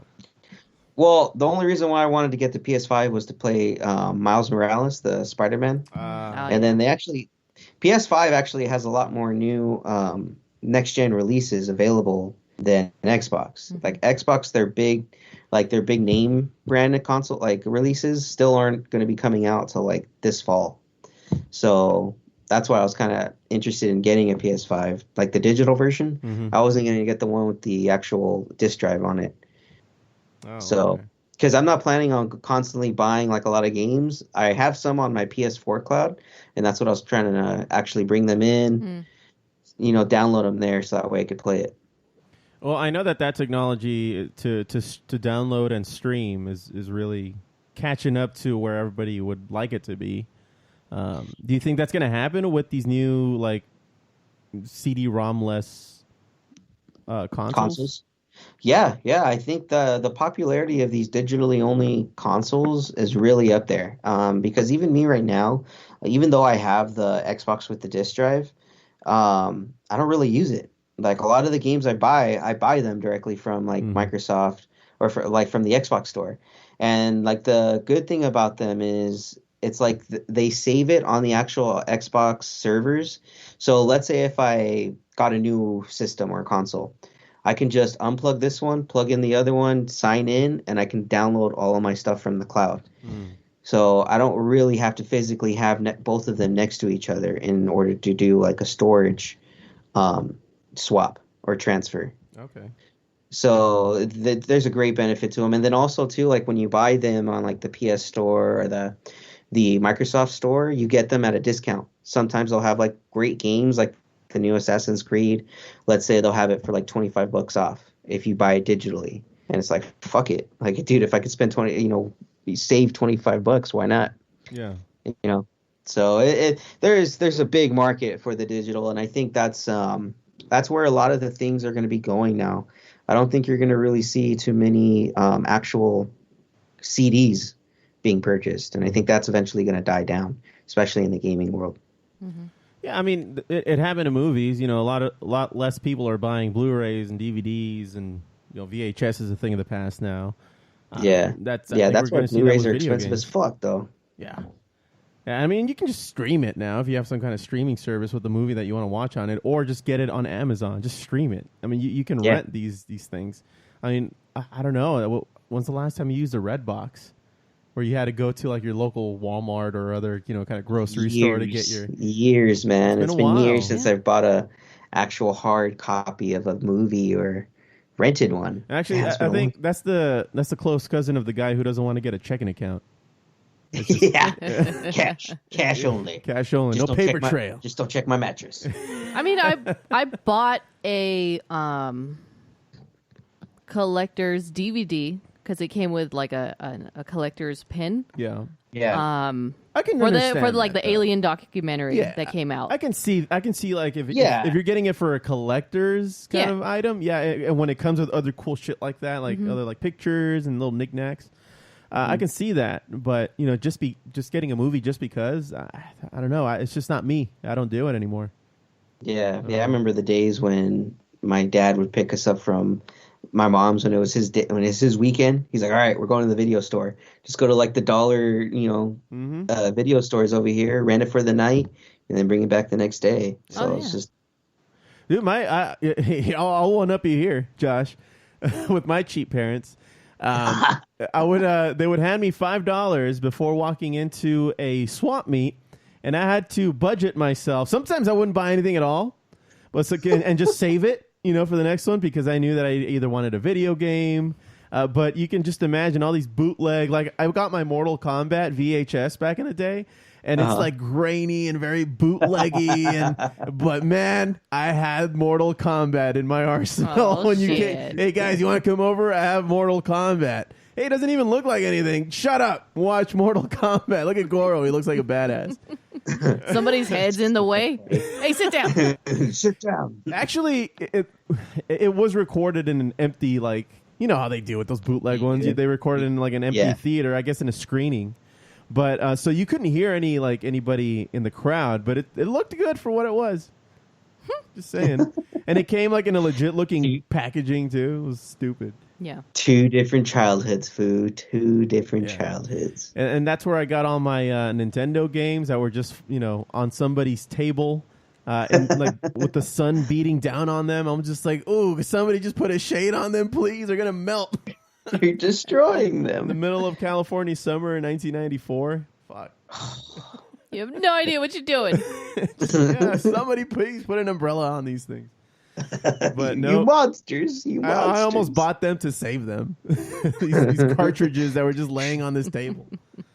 Well, the only reason why I wanted to get the PS5 was to play Miles Morales, the Spider-Man. And then PS5 actually has a lot more new next-gen releases available than Xbox. Mm-hmm. Like Xbox, their big name brand console releases still aren't going to be coming out till this fall. So that's why I was kind of interested in getting a PS5, like the digital version. Mm-hmm. I wasn't going to get the one with the actual disc drive on it. Oh, so, because I'm not planning on constantly buying a lot of games. I have some on my PS4 cloud, and that's what I was trying to actually bring them in, download them there so that way I could play it. Well, I know that technology to download and stream is really catching up to where everybody would like it to be. Do you think that's going to happen with these new CD-ROM-less consoles? Yeah. I think the popularity of these digitally only consoles is really up there. Because even me right now, even though I have the Xbox with the disc drive, I don't really use it. Like a lot of the games I buy them directly from Microsoft or from the Xbox store. And the good thing about them is it's they save it on the actual Xbox servers. So let's say if I got a new system or console, I can just unplug this one, plug in the other one, sign in, and I can download all of my stuff from the cloud. So I don't really have to physically have both of them next to each other in order to do a storage swap or transfer. Okay. So there's a great benefit to them. And then also too, when you buy them on the PS Store or the Microsoft Store, you get them at a discount. Sometimes they'll have great games like the new Assassin's Creed. Let's say they'll have it for $25 off if you buy it digitally. And it's fuck it. Dude, if I could spend save $25, why not? Yeah. So there's a big market for the digital, and I think that's where a lot of the things are going to be going now. I don't think you're going to really see too many actual CDs being purchased, and I think that's eventually going to die down, especially in the gaming world. Mm-hmm. Yeah, I mean, it happened in movies. A lot less people are buying Blu-rays and DVDs, and VHS is a thing of the past now. That's why Blu-rays are expensive as fuck, though. Yeah. I mean, you can just stream it now if you have some kind of streaming service with the movie that you want to watch on it, or just get it on Amazon. Just stream it. I mean, you can rent these things. I mean, I don't know. When's the last time you used a Redbox, where you had to go to your local Walmart or other kind of grocery store to get your years, man. It's been years since I've bought a actual hard copy of a movie or rented one. Actually, I think that's the close cousin of the guy who doesn't want to get a checking account. Cash only. Cash only. Just no paper trail. Just don't check my mattress. I mean, I bought a collector's DVD because it came with a collector's pin. Yeah. I can for understand the Alien documentary that came out. I can see if you're getting it for a collector's kind of item, and when it comes with other cool shit like that, other pictures and little knickknacks. I can see that, but just getting a movie just because I don't know. It's just not me. I don't do it anymore. Yeah, I remember the days when my dad would pick us up from my mom's when it was his when it's his weekend. He's like, "All right, we're going to the video store. Just go to like the dollar, video stores over here, rent it for the night, and then bring it back the next day." So it's just, dude, I'll one up you here, Josh, with my cheap parents. They would hand me $5 before walking into a swap meet, and I had to budget myself. Sometimes I wouldn't buy anything at all, but and just save it, for the next one, because I knew that I either wanted a video game. But you can just imagine all these bootleg. Like, I got my Mortal Kombat VHS back in the day, and it's like grainy and very bootleggy. But man, I had Mortal Kombat in my arsenal. Hey guys, you want to come over? I have Mortal Kombat. Hey, it doesn't even look like anything. Shut up. Watch Mortal Kombat. Look at Goro. He looks like a badass. Somebody's head's in the way. Hey, sit down. Sit down. Actually, it was recorded in an empty, like, you know how they do with those bootleg ones. They recorded in like an empty theater, I guess in a screening. But so you couldn't hear anybody in the crowd, but it looked good for what it was. Just saying. And it came like in a legit looking packaging too. It was stupid. Yeah. 2 different childhoods, Foo. 2 different childhoods. And that's where I got all my Nintendo games that were just, on somebody's table. And like with the sun beating down on them, I'm just like, ooh, somebody just put a shade on them, please. They're going to melt. You're destroying them. In the middle of California summer in 1994. Fuck. You have no idea what you're doing. Somebody please put an umbrella on these things. But no, you monsters. I almost bought them to save them. these cartridges that were just laying on this table.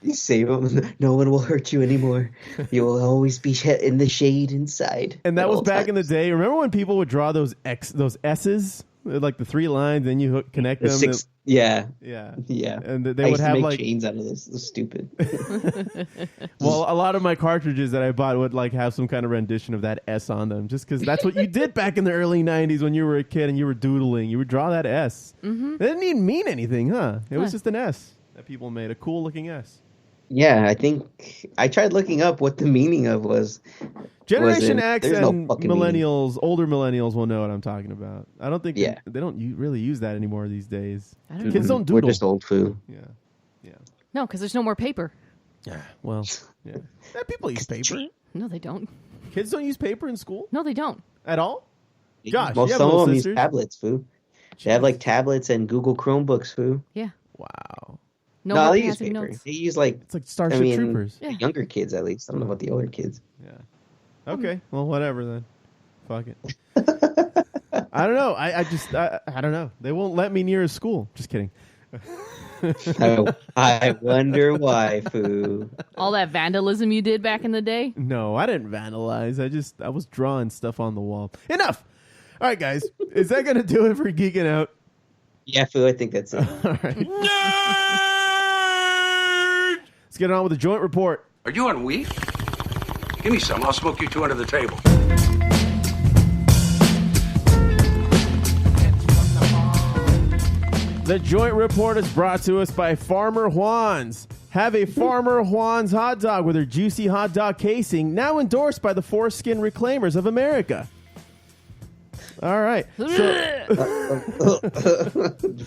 You save them. No one will hurt you anymore. You will always be in the shade inside. And that was back in the day. Remember when people would draw those S's? Like the 3 lines, then you connect them. 6, yeah. And they I would used to have make like chains out of this. This is stupid. Well, a lot of my cartridges that I bought would like have some kind of rendition of that S on them, just because that's what you did back in the early 90s when you were a kid and you were doodling. You would draw that S. Mm-hmm. It didn't even mean anything, huh? It was just an S that people made, a cool looking S. Yeah, I think I tried looking up what the meaning of was. Generation X and millennials, older millennials will know what I'm talking about. I don't think they don't really use that anymore these days. Kids don't doodle. We're just old Foo. Yeah. No, because there's no more paper. Yeah. Well, yeah. People use paper. No, they don't. Kids don't use paper in school? No, they don't. At all? Josh, well, you have some little of them sisters? use tablets, Foo. They have like tablets and Google Chromebooks, Foo. Yeah. Wow. No, they use paper. Notes. They use like it's like Starship Troopers. The younger kids, at least. I don't know about the older kids. Yeah. Okay. Well, whatever then. Fuck it. I don't know. I don't know. They won't let me near a school. Just kidding. I wonder why, Foo. All that vandalism you did back in the day? No, I didn't vandalize. I was drawing stuff on the wall. Enough. All right, guys. Is that going to do it for Geeking Out? Yeah, Foo, I think that's it. All right. Let's get on with the joint report. Are you on weed? Give me some. I'll smoke you 2 under the table. The joint report is brought to us by Farmer Juan's. Have a Farmer Juan's hot dog with their juicy hot dog casing, now endorsed by the Foreskin Reclaimers of America. All right.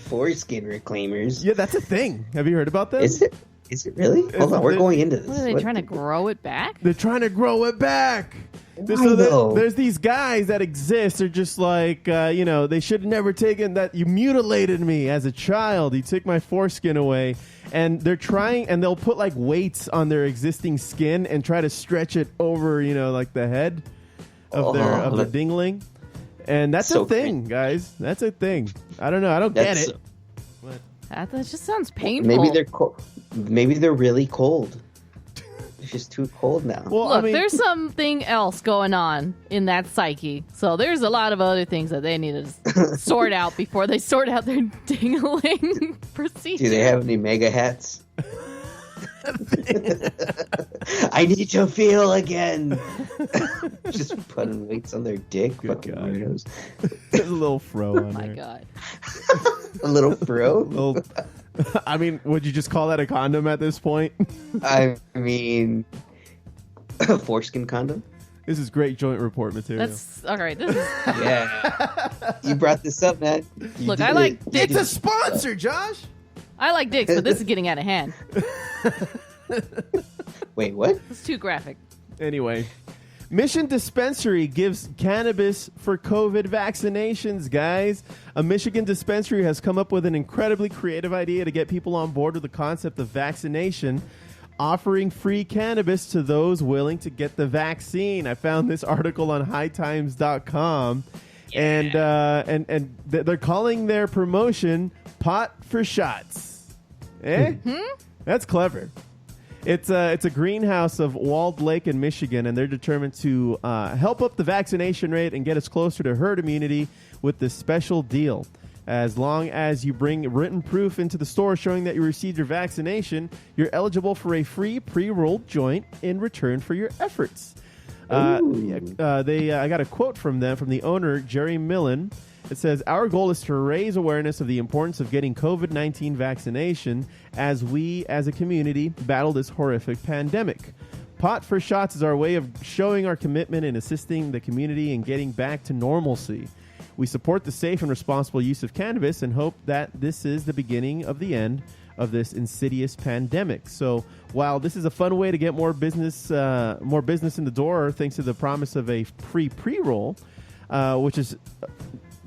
Foreskin Reclaimers. Yeah, that's a thing. Have you heard about this? Is it really? Hold on, we're going into this. What, are they trying to grow it back? They're trying to grow it back. There's these guys that exist. They're just like, they should have never taken that. You mutilated me as a child. You took my foreskin away. And they're trying, and they'll put like weights on their existing skin and try to stretch it over, like the head of their dingling. And that's a thing, guys. That's a thing. I don't know. I don't get it. That just sounds painful. Maybe they're Maybe they're really cold. It's just too cold now. Well, look, there's something else going on in that psyche. So there's a lot of other things that they need to sort out before they sort out their dingling procedure. Do they have any mega hats? I need to feel again. Just putting weights on their dick. Fucking weirdos. There's a little fro on there. Oh my god. A little fro? I mean, would you just call that a condom at this point? I mean, a foreskin condom? This is great joint report material. That's all right. This is Yeah. You brought this up, man. Look, I like It's a sponsor, Josh. I like dicks, but this is getting out of hand. Wait, what? It's too graphic. Anyway, Mission Dispensary gives cannabis for COVID vaccinations, guys. A Michigan dispensary has come up with an incredibly creative idea to get people on board with the concept of vaccination, offering free cannabis to those willing to get the vaccine. I found this article on hightimes.com. Yeah. And they're calling their promotion Pot for Shots. That's clever. It's a greenhouse of Walled Lake in Michigan, and they're determined to help up the vaccination rate and get us closer to herd immunity with this special deal. As long as you bring written proof into the store showing that you received your vaccination, you're eligible for a free pre-rolled joint in return for your efforts. I got a quote from them, from the owner, Jerry Millen. It says, "Our goal is to raise awareness of the importance of getting COVID-19 vaccination as we, as a community, battle this horrific pandemic. Pot for Shots is our way of showing our commitment and assisting the community in getting back to normalcy. We support the safe and responsible use of cannabis and hope that this is the beginning of the end of this insidious pandemic." So while this is a fun way to get more business in the door, thanks to the promise of a free pre-roll, which is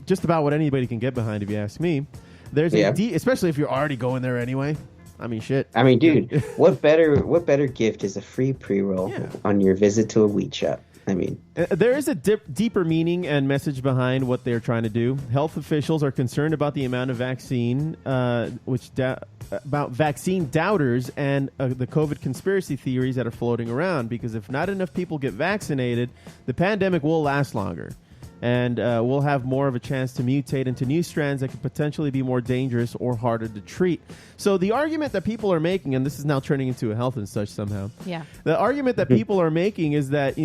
just about what anybody can get behind, if you ask me. There's especially if you're already going there anyway. I mean, shit. I mean, dude, what better gift is a free pre-roll on your visit to a weed shop? I mean, there is a deeper meaning and message behind what they're trying to do. Health officials are concerned about the amount of vaccine, about vaccine doubters and the COVID conspiracy theories that are floating around. Because if not enough people get vaccinated, the pandemic will last longer. And we'll have more of a chance to mutate into new strands that could potentially be more dangerous or harder to treat. So the argument that people are making, and this is now turning into a health and such somehow. Yeah. The argument that people are making is that,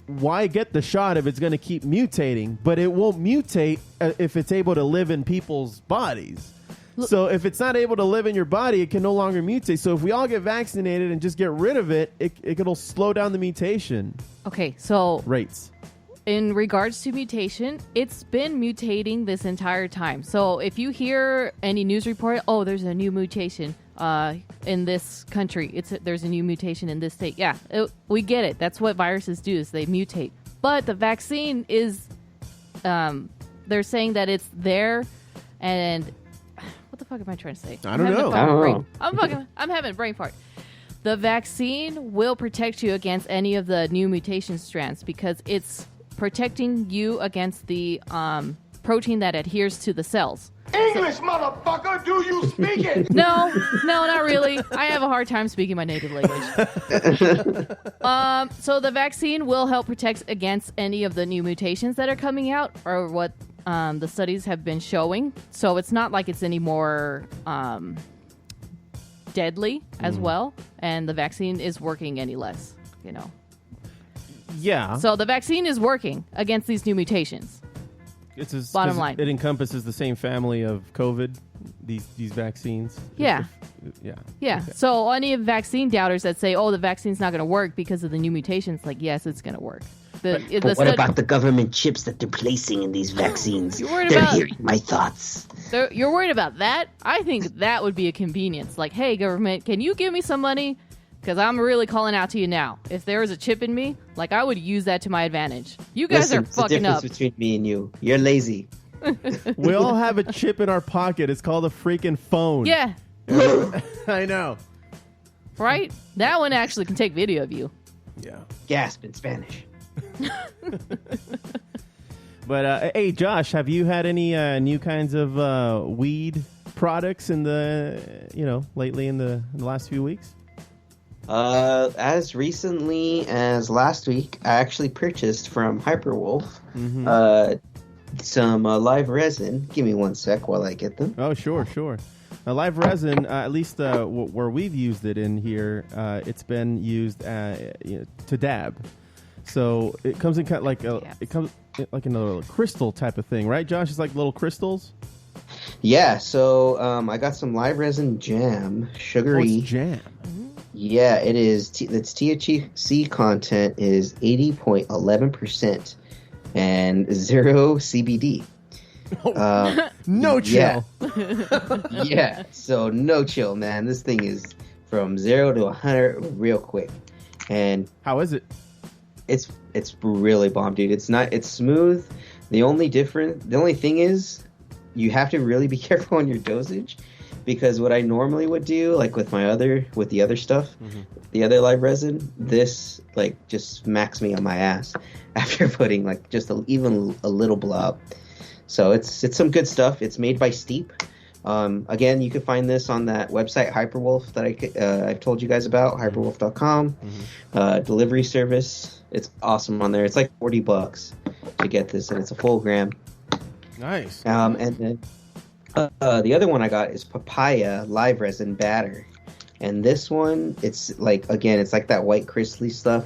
why get the shot if it's going to keep mutating? But it won't mutate if it's able to live in people's bodies. So if it's not able to live in your body, it can no longer mutate. So if we all get vaccinated and just get rid of it, it'll slow down the mutation. Okay, so rates. In regards to mutation, it's been mutating this entire time. So if you hear any news report, there's a new mutation in this country. There's a new mutation in this state. Yeah, we get it. That's what viruses do, is they mutate. But the vaccine is, they're saying that it's there, and what the fuck am I trying to say? I don't know. I'm having a brain fart. The vaccine will protect you against any of the new mutation strands because it's protecting you against the protein that adheres to the cells. English, motherfucker, do you speak it? No, not really. I have a hard time speaking my native language. So the vaccine will help protect against any of the new mutations that are coming out, or what the studies have been showing. So it's not like it's any more deadly as well, and the vaccine is working any less, Yeah. So the vaccine is working against these new mutations. Bottom line. It encompasses the same family of COVID, these vaccines. Yeah. Yeah. Okay. So any of vaccine doubters that say, the vaccine's not going to work because of the new mutations, yes, it's going to work. But what about the government chips that they're placing in these vaccines? They're hearing my thoughts. You're worried about that? I think that would be a convenience. Like, hey, government, can you give me some money? Because I'm really calling out to you now. If there was a chip in me, I would use that to my advantage. You guys are fucking up. There's a difference between me and you. You're lazy. We all have a chip in our pocket. It's called a freaking phone. Yeah. I know. Right? That one actually can take video of you. Yeah. Gasp in Spanish. But, hey, Josh, have you had any new kinds of weed products in lately in the last few weeks? As recently as last week, I actually purchased from Hyperwolf some live resin. Give me 1 sec while I get them. Oh, sure. Live resin, at least where we've used it in here, it's been used to dab. So it comes in it comes like in a crystal type of thing, right, Josh? It's like little crystals. Yeah. So I got some live resin jam, sugary. Jam. Yeah, it is. Its THC content is 80.11% and 0 CBD. No chill. Yeah, so no chill, man. This thing is from 0 to 100 real quick. And how is it? It's really bomb, dude. It's smooth. The only thing is you have to really be careful on your dosage, because what I normally would do, like with the other stuff, the other live resin, this like just smacks me on my ass after putting like just even a little blob. So it's some good stuff. It's made by Steep. Again, you can find this on that website Hyperwolf that I've told you guys about, hyperwolf.com. Delivery service. It's awesome on there. It's like $40 to get this, and it's a full gram. Nice. And then the other one I got is Papaya Live Resin Batter. And this one, it's like that white crystally stuff.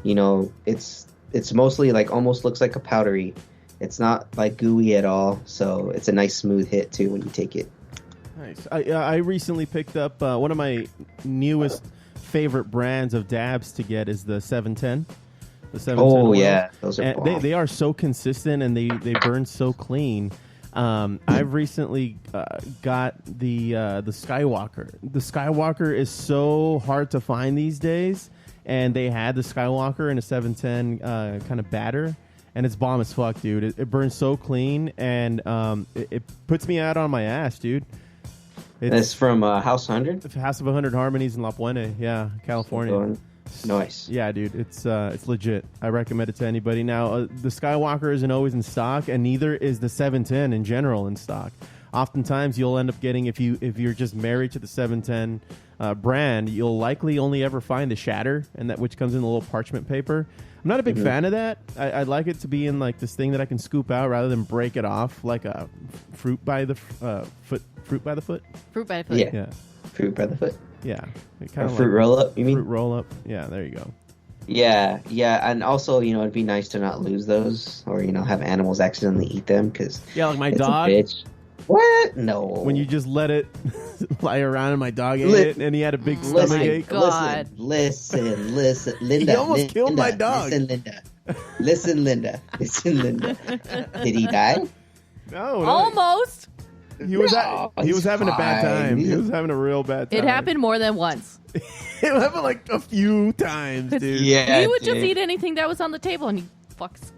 You know, it's mostly like almost looks like a powdery. It's not like gooey at all, so it's a nice smooth hit too when you take it. Nice. I recently picked up one of my newest favorite brands of dabs to get is the 710. The 710 oil. Yeah, those are bomb. They are so consistent and they burn so clean. I've recently got the Skywalker. The Skywalker is so hard to find these days, and they had the Skywalker in a 710 kind of batter. And it's bomb as fuck, dude. It burns so clean, and it puts me out on my ass, dude. It's from House 100? House of 100 Harmonies in La Puente, yeah, California. Nice. Yeah, dude, it's legit. I recommend it to anybody. Now, the Skywalker isn't always in stock, and neither is the 710 in general in stock. Oftentimes, you'll end up getting, if you're just married to the 710 brand, you'll likely only ever find the shatter, and that which comes in a little parchment paper. I'm not a big fan of that. I'd like it to be in like this thing that I can scoop out rather than break it off like a fruit by the foot. Fruit by the foot. Yeah. Fruit by the foot. Yeah. Kind of fruit roll up, you mean? Fruit roll up. Yeah, there you go. Yeah. And also, it'd be nice to not lose those or, have animals accidentally eat them because like my dog. Bitch. What? No. When you just let it lie around and my dog ate it and he had a big stomach ache. God. Listen, Linda. He almost killed my dog. Listen, Linda. Did he die? No. Almost. He was having a bad time. He was having a real bad time. It happened more than once. It happened like a few times, dude. Yeah, he would just eat anything that was on the table and he fucks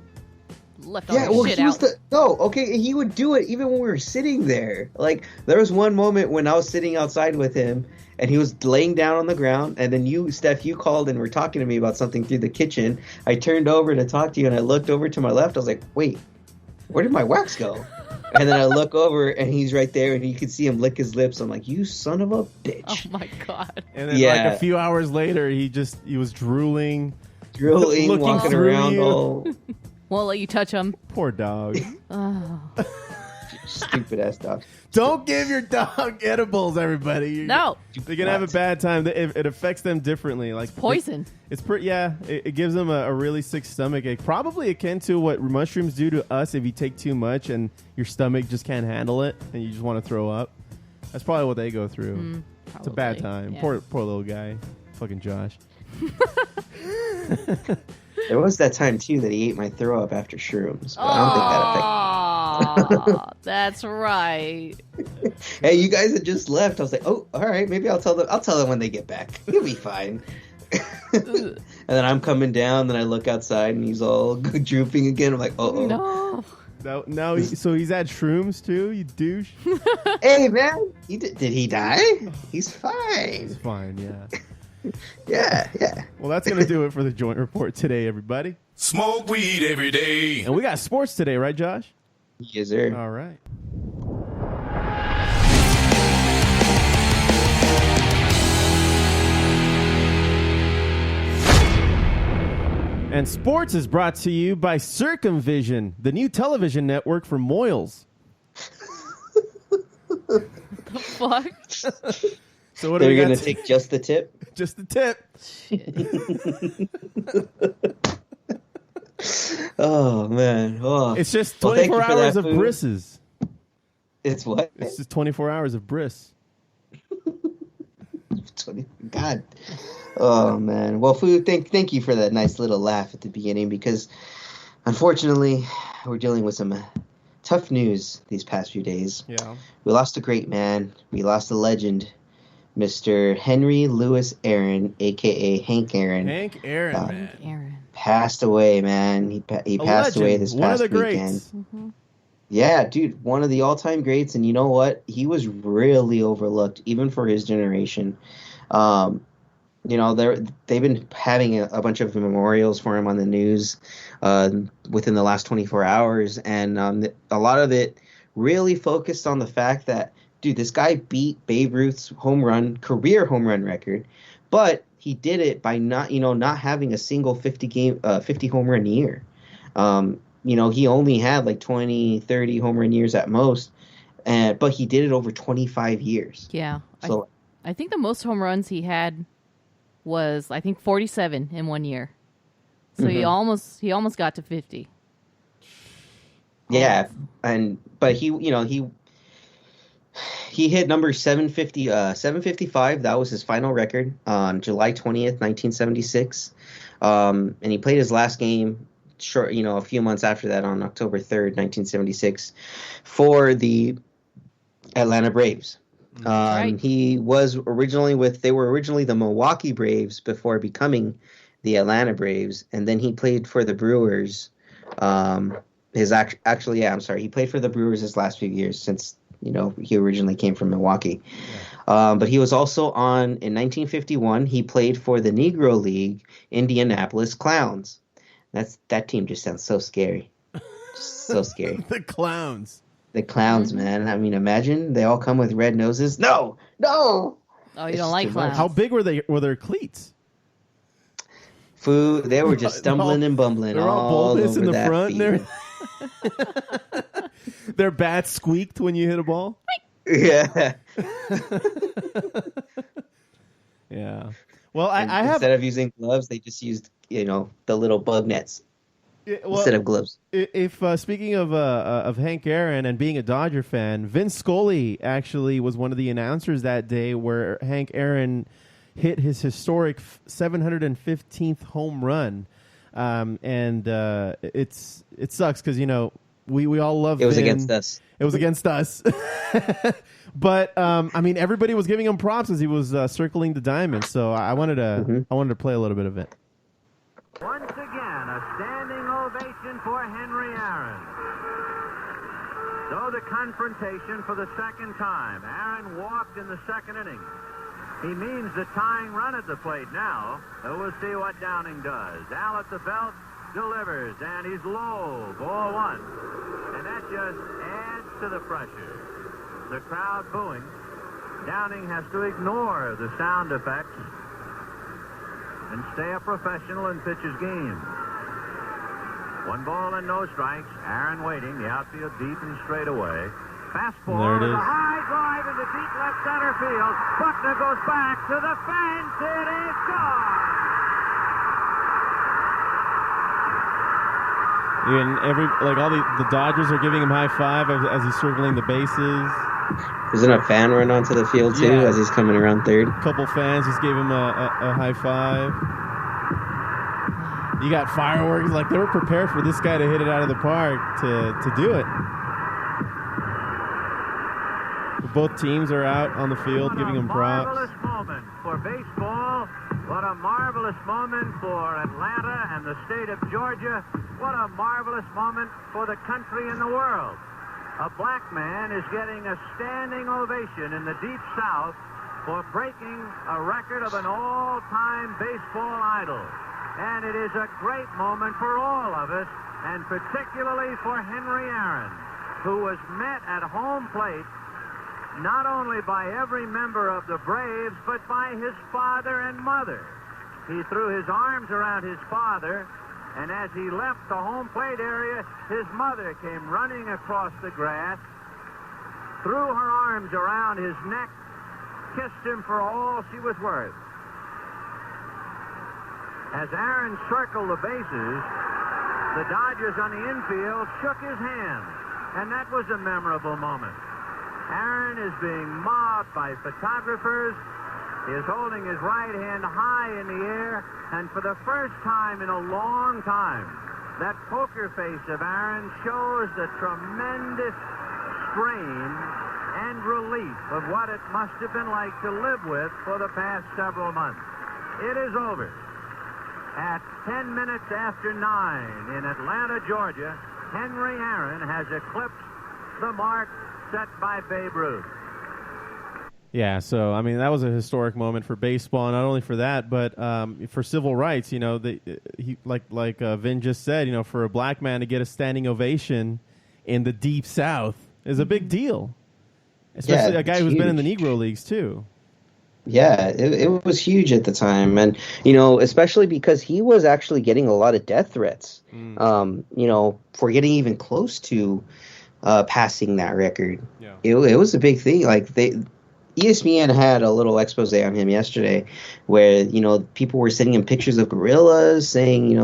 left all the shit out. He would do it even when we were sitting there. Like, there was one moment when I was sitting outside with him, and he was laying down on the ground, and then you, Steph, you called and were talking to me about something through the kitchen. I turned over to talk to you, and I looked over to my left. I was like, wait, where did my wax go? And then I look over, and he's right there, and you could see him lick his lips. I'm like, you son of a bitch. Oh, my God. And then like a few hours later, he was drooling, walking around all... Won't let you touch him. Poor dog. Oh. Stupid ass dog. Don't give your dog edibles, everybody. No. They're going to have a bad time. It affects them differently. Like it's poison. It gives them a really sick stomach ache. Probably akin to what mushrooms do to us if you take too much and your stomach just can't handle it and you just want to throw up. That's probably what they go through. It's a bad time. Yeah. Poor little guy. Fucking Josh. There was that time, too, that he ate my throw up after shrooms. But I don't think that affected me. That's right. Hey, you guys had just left. I was like, oh, all right, maybe I'll tell them when they get back. He'll be fine. And then I'm coming down, then I look outside, and he's all drooping again. I'm like, uh-oh. No. So he's had shrooms, too, you douche? Hey, man. Did he die? He's fine. He's fine, yeah. Yeah. Well, that's going to do it for the Joint Report today, everybody. Smoke weed every day. And we got sports today, right, Josh? Yes, sir. All right. And sports is brought to you by Circumvision, the new television network for Moyles. The fuck? So what They're going to take just the tip? Just the tip. Oh, man. Oh. It's just 24 hours of brisses. It's what? It's just 24 hours of briss. God. Oh man. Well, Foo, thank you for that nice little laugh at the beginning, because unfortunately we're dealing with some tough news these past few days. Yeah. We lost a great man. We lost a legend, Mr. Henry Louis Aaron, aka Hank Aaron. Hank Aaron, man. Hank Aaron. Passed away, man. He passed away this One of past the weekend. greats. Mm-hmm. Yeah, dude, one of the all-time greats, and you know what? He was really overlooked, even for his generation. You know, they've been having a bunch of memorials for him on the news within the last 24 hours, and a lot of it really focused on the fact that, dude, this guy beat Babe Ruth's career home run record, but he did it by not having a single 50 home run year. You know, he only had like 20, 30 home run years at most, but he did it over 25 years. Yeah. So I think the most home runs he had was, I think, 47 in 1 year. So he almost got to 50. Yeah, but he hit number 755. That was his final record on July 20th, 1976. And he played his last game a few months after that on October 3rd, 1976 for the Atlanta Braves. Right. They were originally the Milwaukee Braves before becoming the Atlanta Braves, and then he played for the Brewers. He played for the Brewers his last few years, since he originally came from Milwaukee. Yeah. But he was also in 1951, he played for the Negro League Indianapolis Clowns. That team just sounds so scary. So scary. The Clowns. The Clowns, man. I mean, imagine they all come with red noses. No. Oh, you don't like clowns. How big were their cleats? Foo, they were just stumbling and bumbling. They're all bulbous in the front. Their bats squeaked when you hit a ball. Yeah. Yeah. Well, instead of using gloves, they just used the little bug nets instead of gloves. If speaking of Hank Aaron and being a Dodger fan, Vince Scully actually was one of the announcers that day where Hank Aaron hit his historic 715th home run, and it sucks because we all love. It was against us. It was against us. But I mean, everybody was giving him props as he was circling the diamond. So I wanted to play a little bit of it. Once again, a standing ovation for Henry Aaron. So the confrontation for the second time. Aaron walked in the second inning. He means the tying run at the plate now. So we'll see what Downing does. Al at the belt delivers, and he's low. Ball one. And that just adds to the pressure. The crowd booing. Downing has to ignore the sound effects and stay a professional and pitch his game. 1 ball and no strikes. Aaron waiting. The outfield deep and straight away. Fastball. There it is. A high drive into deep left center field. Buckner goes back to the fence. It is gone. And all the Dodgers are giving him high five as he's circling the bases. Isn't a fan run onto the field too as he's coming around third? A couple fans just gave him a high five. You got fireworks. Like, they were prepared for this guy to hit it out of the park to do it. Both teams are out on the field giving him props. What a marvelous moment for baseball. What a marvelous moment for Atlanta and the state of Georgia. What a marvelous moment for the country and the world. A black man is getting a standing ovation in the Deep South for breaking a record of an all-time baseball idol. And it is a great moment for all of us, and particularly for Henry Aaron, who was met at home plate not only by every member of the Braves, but by his father and mother. He threw his arms around his father, and as he left the home plate area, his mother came running across the grass, threw her arms around his neck, kissed him for all she was worth. As Aaron circled the bases, the Dodgers on the infield shook his hand, and that was a memorable moment. Aaron is being mobbed by photographers, is holding his right hand high in the air, and for the first time in a long time, that poker face of Aaron shows the tremendous strain and relief of what it must have been like to live with for the past several months. It is over. At 10 minutes after 9 in Atlanta, Georgia, Henry Aaron has eclipsed the mark set by Babe Ruth. Yeah, so I mean that was a historic moment for baseball, not only for that, but for civil rights. You know, like Vin just said, you know, for a black man to get a standing ovation in the Deep South is a big deal, especially a guy who's been in the Negro Leagues too. Yeah, it was huge at the time, and you know, especially because he was actually getting a lot of death threats. You know, for getting even close to passing that record. Yeah. It was a big thing. Like ESPN had a little expose on him yesterday, where you know people were sending him pictures of gorillas, saying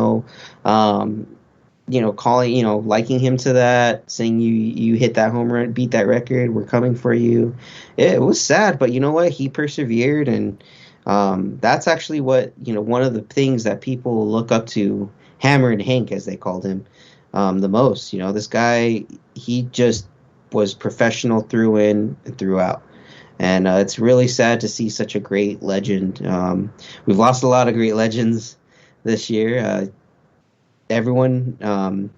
calling, you know, liking him to that, saying you hit that home run, beat that record, we're coming for you. It was sad, but you know what? He persevered, and that's actually what, you know, one of the things that people look up to Hammer and Hank, as they called him, the most. You know, this guy, he just was professional through in and throughout. And it's really sad to see such a great legend. We've lost a lot of great legends this year. Everyone,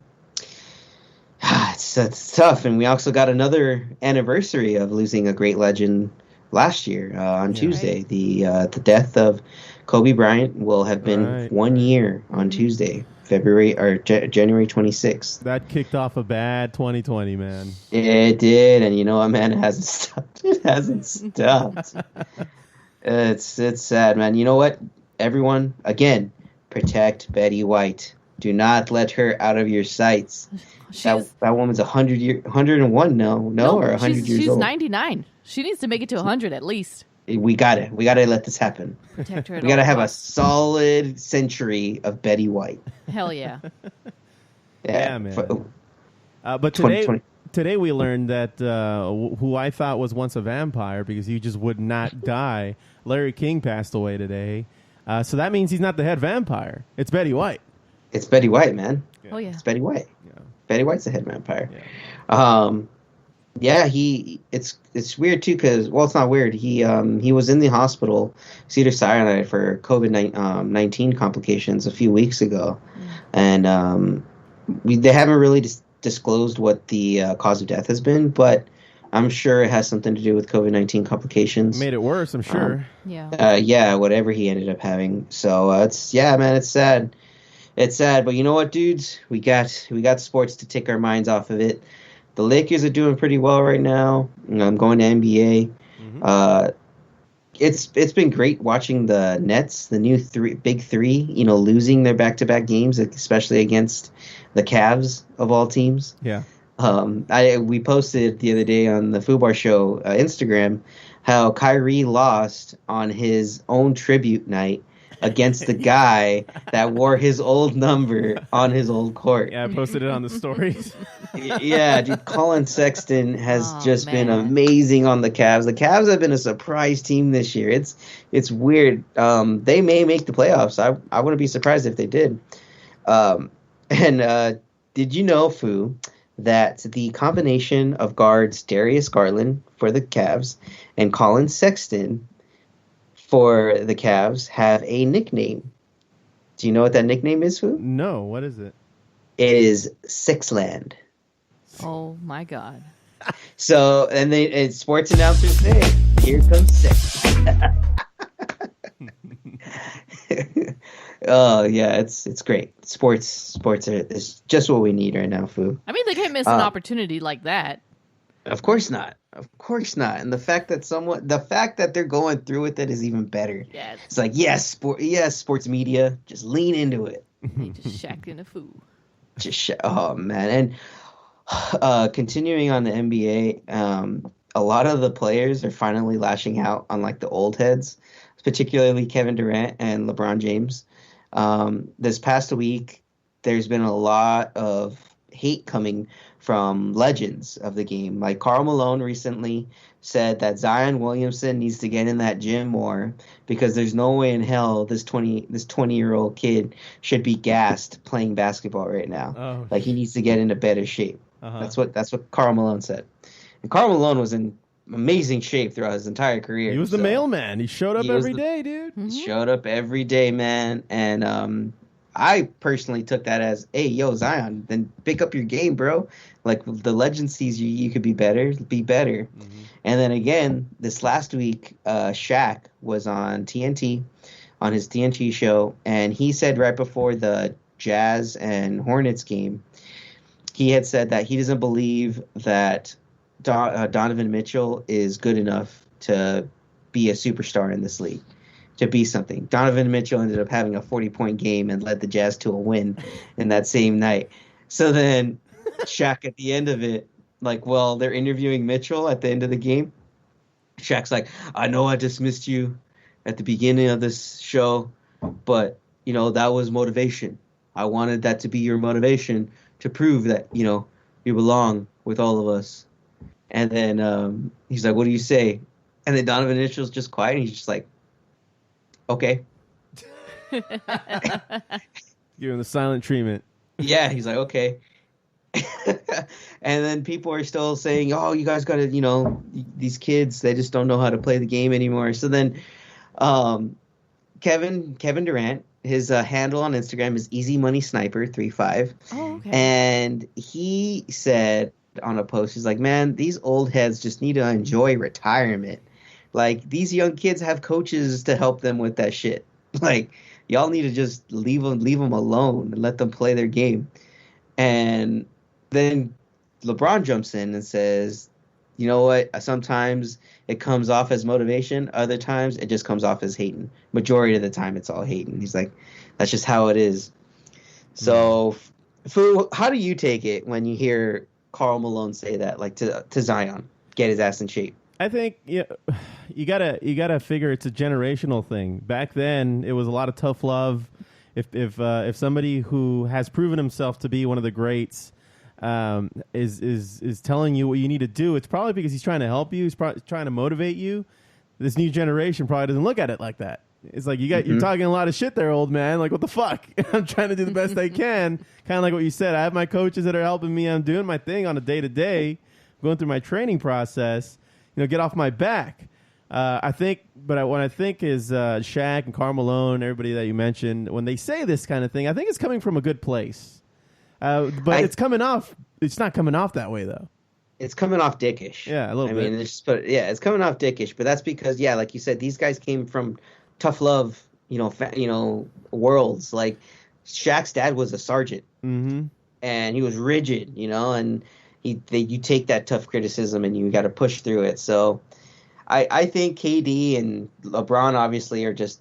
it's tough. And we also got another anniversary of losing a great legend last year on Tuesday. Right. The death of Kobe Bryant will have been 1 year on Tuesday, January 26th. That kicked off a bad 2020, man. It did, and you know what, man, it hasn't stopped. It hasn't stopped. It's sad, man. You know what? Everyone, again, protect Betty White. Do not let her out of your sights. That woman's 101 no, or 100 years old. She's 99. She needs to make it to 100 at least. We got it. We got to let this happen. Protect her. We got to have a solid century of Betty White. Hell yeah. Yeah, man. But today we learned that who I thought was once a vampire because he just would not die, Larry King, passed away today. So that means he's not the head vampire. It's Betty White. It's Betty White, man. Yeah. Oh, yeah. It's Betty White. Yeah. Betty White's the head vampire. Yeah. It's weird too because, well, it's not weird. He was in the hospital, Cedars-Sinai, for COVID-19 complications a few weeks ago, and they haven't really disclosed what the cause of death has been, but I'm sure it has something to do with COVID-19 complications. Made it worse, I'm sure. Whatever he ended up having. So it's sad. It's sad, but you know what, dudes? We got sports to take our minds off of it. The Lakers are doing pretty well right now. I'm going to NBA. Mm-hmm. It's been great watching the Nets, the new big three, you know, losing their back-to-back games, especially against the Cavs of all teams. Yeah. We posted the other day on the Foo Bar Show Instagram how Kyrie lost on his own tribute night against the guy that wore his old number on his old court. Yeah, I posted it on the stories. Yeah, dude, Colin Sexton has been amazing on the Cavs. The Cavs have been a surprise team this year. It's weird. They may make the playoffs. I wouldn't be surprised if they did. Did you know, Foo, that the combination of guards Darius Garland for the Cavs and Colin Sexton for the Cavs have a nickname? Do you know what that nickname is, Foo? No, what is it? It is Sixland. Oh my God. So, and sports announcers say, here comes Six. Oh yeah, it's great. Sports is just what we need right now, Foo. I mean, they can't miss an opportunity like that. Of course not. And the fact that they're going through with it is even better. Yeah. It's like, sports media, just lean into it. They just shacked in a Foo. Oh man. And continuing on the NBA, a lot of the players are finally lashing out on like the old heads, particularly Kevin Durant and LeBron James. This past week, there's been a lot of hate coming from legends of the game. Like Karl Malone recently said that Zion Williamson needs to get in that gym more because there's no way in hell this 20-year-old kid should be gassed playing basketball right now. Oh. Like he needs to get into better shape. That's what Karl Malone said. And Karl Malone was in amazing shape throughout his entire career. He was the mailman. He showed up every day, dude. He showed up every day, man. And I personally took that as, hey, yo, Zion, then pick up your game, bro. Like the legend sees you could be better. Be better. Mm-hmm. And then again, this last week, Shaq was on TNT, on his TNT show, and he said right before the Jazz and Hornets game, he had said that he doesn't believe that Donovan Mitchell is good enough to be a superstar in this league, to be something. Donovan Mitchell ended up having a 40-point game and led the Jazz to a win in that same night. So then Shaq at the end of it, like, well, they're interviewing Mitchell at the end of the game. Shaq's like, I know I dismissed you at the beginning of this show, but, you know, that was motivation. I wanted that to be your motivation to prove that, you know, you belong with all of us. And then he's like, what do you say? And then Donovan Mitchell's just quiet. And he's just like, okay. Give him the silent treatment. Yeah, he's like, okay. And then people are still saying, oh, you guys got to, you know, these kids, they just don't know how to play the game anymore. So then Kevin Durant, his handle on Instagram is EasyMoneySniper35. Oh, okay. And he said on a post, he's like, man, these old heads just need to enjoy retirement. Like, these young kids have coaches to help them with that shit. Like, y'all need to just leave them alone and let them play their game. And then LeBron jumps in and says, you know what? Sometimes it comes off as motivation. Other times it just comes off as hating. Majority of the time it's all hating. He's like, that's just how it is. So, Foo, how do you take it when you hear Karl Malone say that, like to Zion, get his ass in shape? I think you gotta figure it's a generational thing. Back then, it was a lot of tough love. If somebody who has proven himself to be one of the greats is telling you what you need to do, it's probably because he's trying to help you. He's probably trying to motivate you. This new generation probably doesn't look at it like that. It's like you're talking a lot of shit there, old man. Like, what the fuck? I'm trying to do the best I can. Kind of like what you said. I have my coaches that are helping me. I'm doing my thing on a day-to-day, going through my training process. You know, get off my back. I think, but what I think is Shaq and Karl Malone, everybody that you mentioned, when they say this kind of thing, I think it's coming from a good place. But it's not coming off that way, though. It's coming off dickish. Yeah, a little bit. I mean, it's coming off dickish, but that's because, yeah, like you said, these guys came from tough love, worlds. Like, Shaq's dad was a sergeant, and he was rigid, and you take that tough criticism and you got to push through it. So I think KD and LeBron obviously are just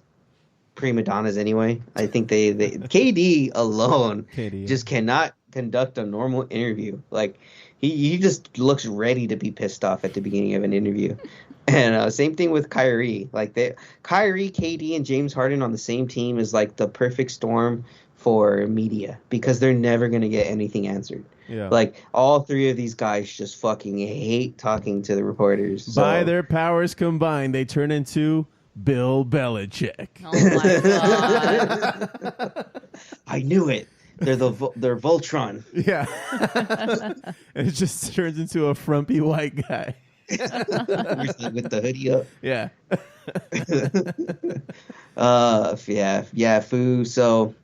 prima donnas anyway. I think they KD alone just cannot conduct a normal interview. Like, he just looks ready to be pissed off at the beginning of an interview. And same thing with Kyrie. Like, Kyrie, KD, and James Harden on the same team is like the perfect storm for media because they're never going to get anything answered. Yeah. Like, all three of these guys just fucking hate talking to the reporters. So. By their powers combined, they turn into Bill Belichick. Oh my God. I knew it. They're Voltron. Yeah. And it just turns into a frumpy white guy. With the hoodie up. Yeah. Yeah, Foo. So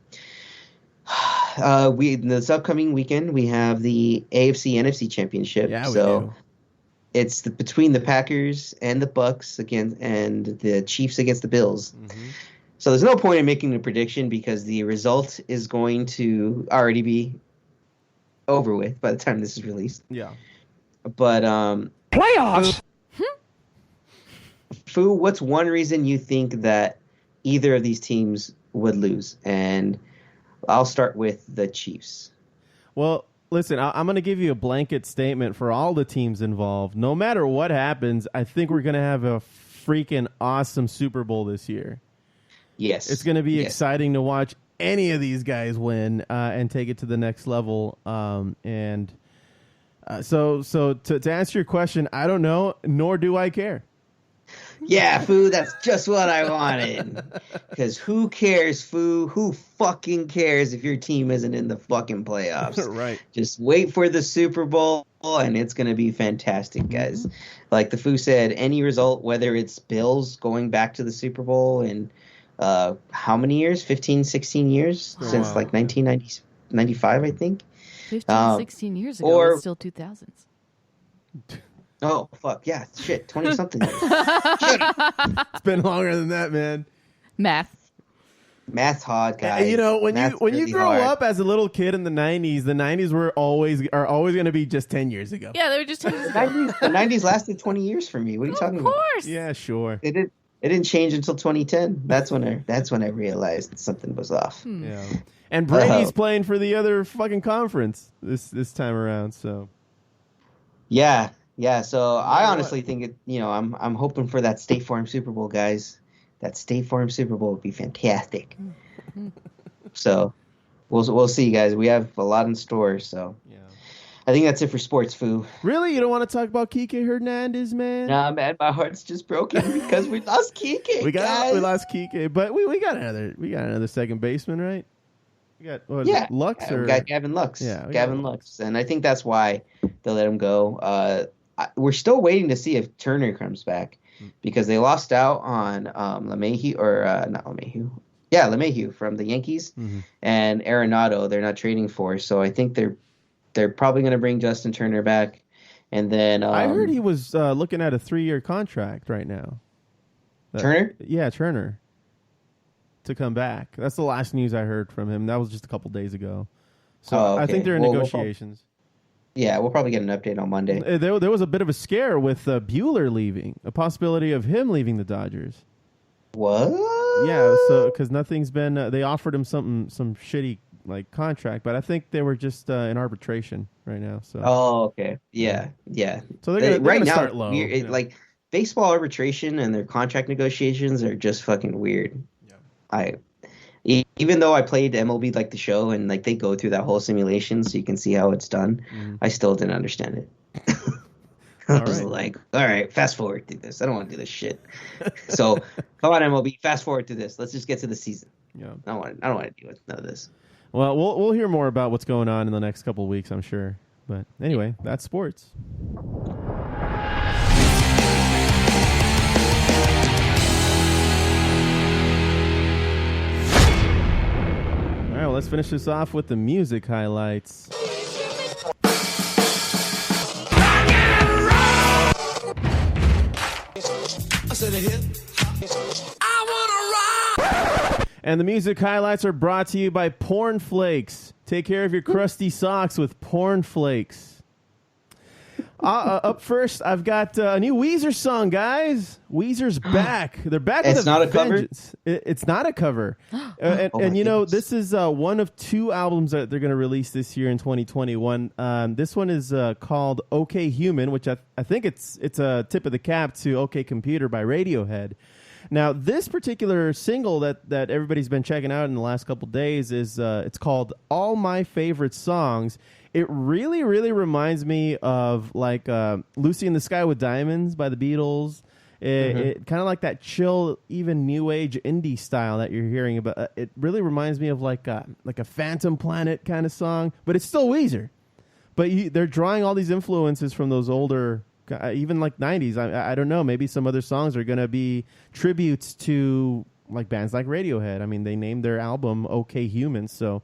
this upcoming weekend we have the AFC NFC Championship. Yeah, we do. It's between the Packers and the Bucks and the Chiefs against the Bills. So there's no point in making a prediction because the result is going to already be over with by the time this is released. Yeah. But playoffs. Foo, what's one reason you think that either of these teams would lose? And I'll start with the Chiefs. Well, listen, I'm going to give you a blanket statement for all the teams involved. No matter what happens, I think we're going to have a freaking awesome Super Bowl this year. Yes. It's going to be exciting to watch any of these guys win and take it to the next level. So to answer your question, I don't know, nor do I care. Yeah, Foo, that's just what I wanted. Because who cares, Foo? Who fucking cares if your team isn't in the fucking playoffs? Right. Just wait for the Super Bowl, and it's going to be fantastic, guys. Like the Foo said, any result, whether it's Bills going back to the Super Bowl in how many years? 15, 16 years? Since like 1995, I think. 15, 16 years ago, or, it's still 2000s. Oh, fuck. Yeah, shit. 20-something years. It's been longer than that, man. Math's hard, guys. You know, when Math's you really grow hard. up as a little kid in the 90s, the 90s are always going to be just 10 years ago. Yeah, they were just 10 years ago. The 90s lasted 20 years for me. What are you talking about? Of course. Yeah, sure. It didn't change until 2010. That's when I realized something was off. Yeah. And Brady's playing for the other fucking conference this time around, so. Yeah. So I honestly think it. You know, I'm hoping for that State Farm Super Bowl, guys. That State Farm Super Bowl would be fantastic. So we'll see, guys. We have a lot in store. So yeah. I think that's it for sports, Foo. Really, you don't want to talk about Kike Hernandez, man? Nah, man, my heart's just broken because we lost Kike. We lost Kike, but we got another second baseman, right? We got Lux or we got Gavin Lux. Yeah, Gavin Lux, and I think that's why they let him go. We're still waiting to see if Turner comes back because they lost out on LeMahieu not LeMahieu. Yeah, LeMahieu from the Yankees and Arenado. They're not trading for, so I think they're probably going to bring Justin Turner back. And then I heard he was looking at a 3-year contract right now. Turner? Yeah, Turner. To come back. That's the last news I heard from him. That was just a couple days ago. So okay. I think they're in negotiations. We'll probably get an update on Monday. There was a bit of a scare with Buehler leaving, a possibility of him leaving the Dodgers. What? Yeah, so because nothing's been, they offered him some shitty like contract, but I think they were just in arbitration right now. So. Oh, okay. Yeah. So they're gonna now, start low. Like baseball arbitration and their contract negotiations are just fucking weird. Even though I played MLB like the show and like they go through that whole simulation so you can see how it's done, I still didn't understand it. I was like, all right, fast forward through this. I don't want to do this shit. So come on, MLB, fast forward through this. Let's just get to the season. Yeah, I don't want to deal with none of this. Well, we'll hear more about what's going on in the next couple of weeks, I'm sure. But anyway, that's sports. All right, well, let's finish this off with the music highlights. And the music highlights are brought to you by Porn Flakes. Take care of your crusty socks with Porn Flakes. Up first, I've got a new Weezer song, guys. Weezer's back. They're back with a vengeance. It's not a cover. And you know, this is one of 2 albums that they're going to release this year in 2021. This one is called OK Human, which I think it's a tip of the cap to OK Computer by Radiohead. Now, this particular single that everybody's been checking out in the last couple days is it's called All My Favorite Songs. It really, really reminds me of like Lucy in the Sky with Diamonds by the Beatles. It kind of like that chill, even new age indie style that you're hearing about. It really reminds me of like a Phantom Planet kind of song, but it's still Weezer. But they're drawing all these influences from those older, even like 90s. I don't know. Maybe some other songs are going to be tributes to like bands like Radiohead. I mean, they named their album OK Human, so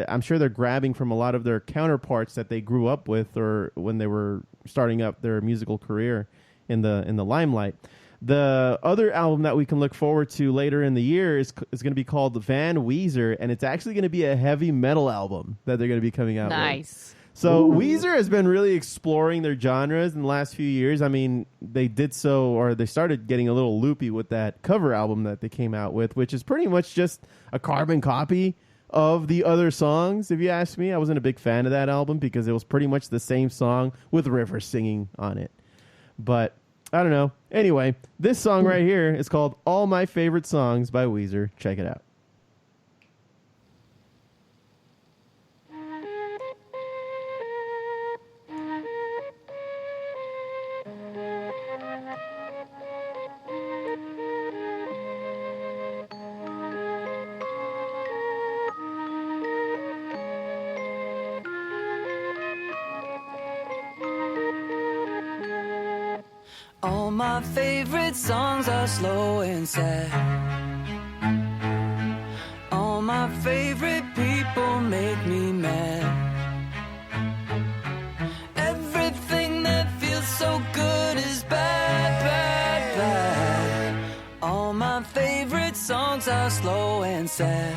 I'm sure they're grabbing from a lot of their counterparts that they grew up with or when they were starting up their musical career in the limelight. The other album that we can look forward to later in the year is going to be called Van Weezer, and it's actually going to be a heavy metal album that they're going to be coming out with. Nice. So Weezer has been really exploring their genres in the last few years. I mean, they did so, or they started getting a little loopy with that cover album that they came out with, which is pretty much just a carbon copy of the other songs, if you ask me. I wasn't a big fan of that album because it was pretty much the same song with River singing on it. But I don't know. Anyway, this song right here is called All My Favorite Songs by Weezer. Check it out. All my favorite songs are slow and sad. All my favorite people make me mad. Everything that feels so good is bad, bad, bad. All my favorite songs are slow and sad.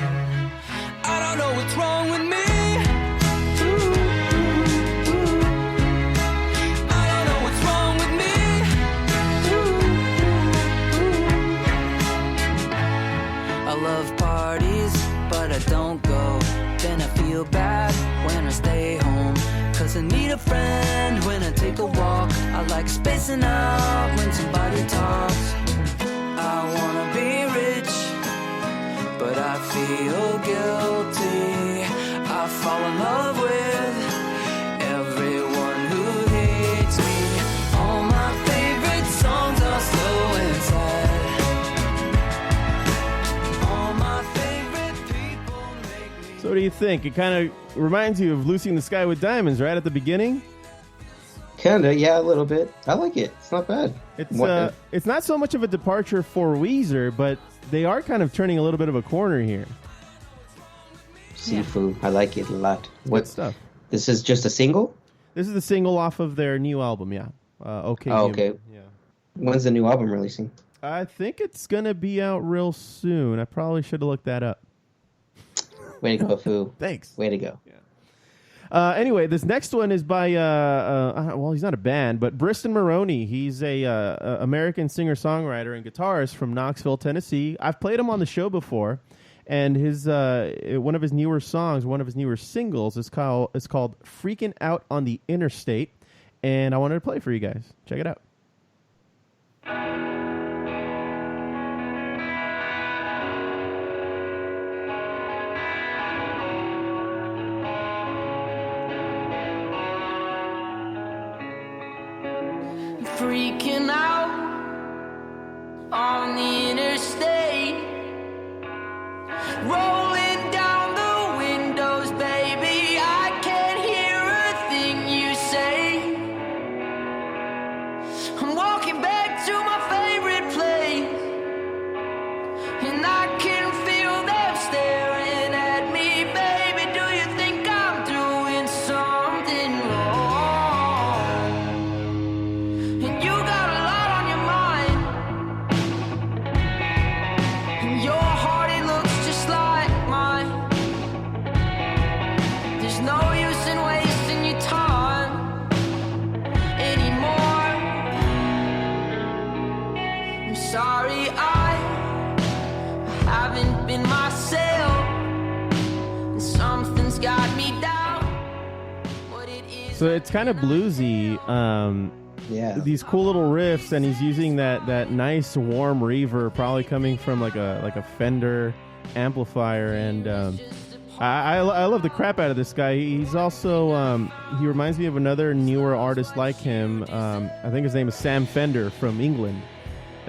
I don't know what's wrong with me. I don't go, then I feel bad when I stay home. Cause I need a friend when I take a walk. I like spacing out when somebody talks. I wanna be rich, but I feel guilty. I fall in love with everyone who hates me. All my favorite songs are slow and sad. So what do you think? It kind of reminds you of Lucy in the Sky with Diamonds, right at the beginning? Kinda, yeah, a little bit. I like it. It's not bad. It's not so much of a departure for Weezer, but they are kind of turning a little bit of a corner here. Sifu, I like it a lot. What stuff? This is just a single? This is the single off of their new album, yeah. Okay. Oh, okay. Yeah. When's the new album releasing? I think it's gonna be out real soon. I probably should have looked that up. Way to go, Foo. Thanks. Way to go. Yeah. Anyway, this next one is by, well, he's not a band, but Briston Maroney. He's a American singer-songwriter and guitarist from Knoxville, Tennessee. I've played him on the show before, and his one of his newer songs, one of his newer singles is called Freakin' Out on the Interstate, and I wanted to play for you guys. Check it out. Freaking out on the interstate, rolling down the windows, baby. I can't hear a thing you say. I'm walking back to my favorite place, and I can feel them staring at me, baby. Do you think I'm doing something wrong? Sorry, I haven't been myself, and something's got me down. What it is. So it's kind of bluesy. Yeah. These cool little riffs, and he's using that nice warm reverb, probably coming from like a Fender amplifier, and I love the crap out of this guy. He's also he reminds me of another newer artist like him. I think his name is Sam Fender from England.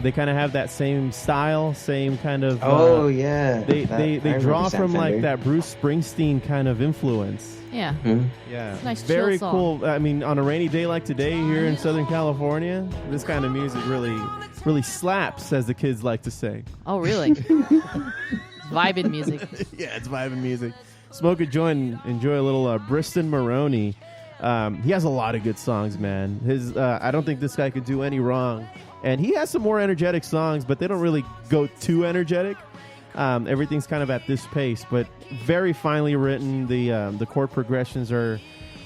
They kind of have that same style, same kind of. Oh yeah. They draw from like that Bruce Springsteen kind of influence. Yeah. Mm-hmm. Yeah. It's a nice Very chill song. cool. I mean, on a rainy day like today here in Southern California, this kind of music really slaps, as the kids like to say. Oh, really? It's vibing music. Yeah, it's vibing music. Smoke a joint and enjoy a little Briston Maroney. He has a lot of good songs, man. His I don't think this guy could do any wrong. And he has some more energetic songs, but they don't really go too energetic. Everything's kind of at this pace, but very finely written. The chord progressions are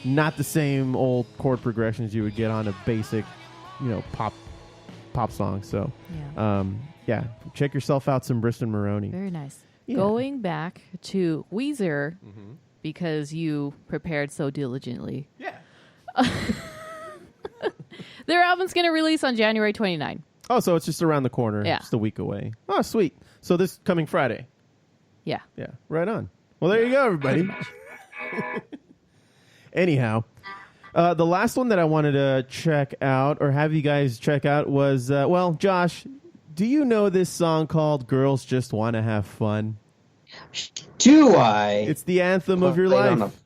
not the same old chord progressions you would get on a basic, pop song. So, yeah, check yourself out some Briston Maroney. Very nice. Yeah. Going back to Weezer, because you prepared so diligently. Yeah. Their album's going to release on January 29. Oh, so it's just around the corner. Yeah. Just a week away. Oh, sweet. So this coming Friday. Yeah. Yeah. Right on. Well, there you go, everybody. Anyhow, the last one that I wanted to check out or have you guys check out was, Josh, do you know this song called Girls Just Want to Have Fun? Do I? It's the anthem of your life.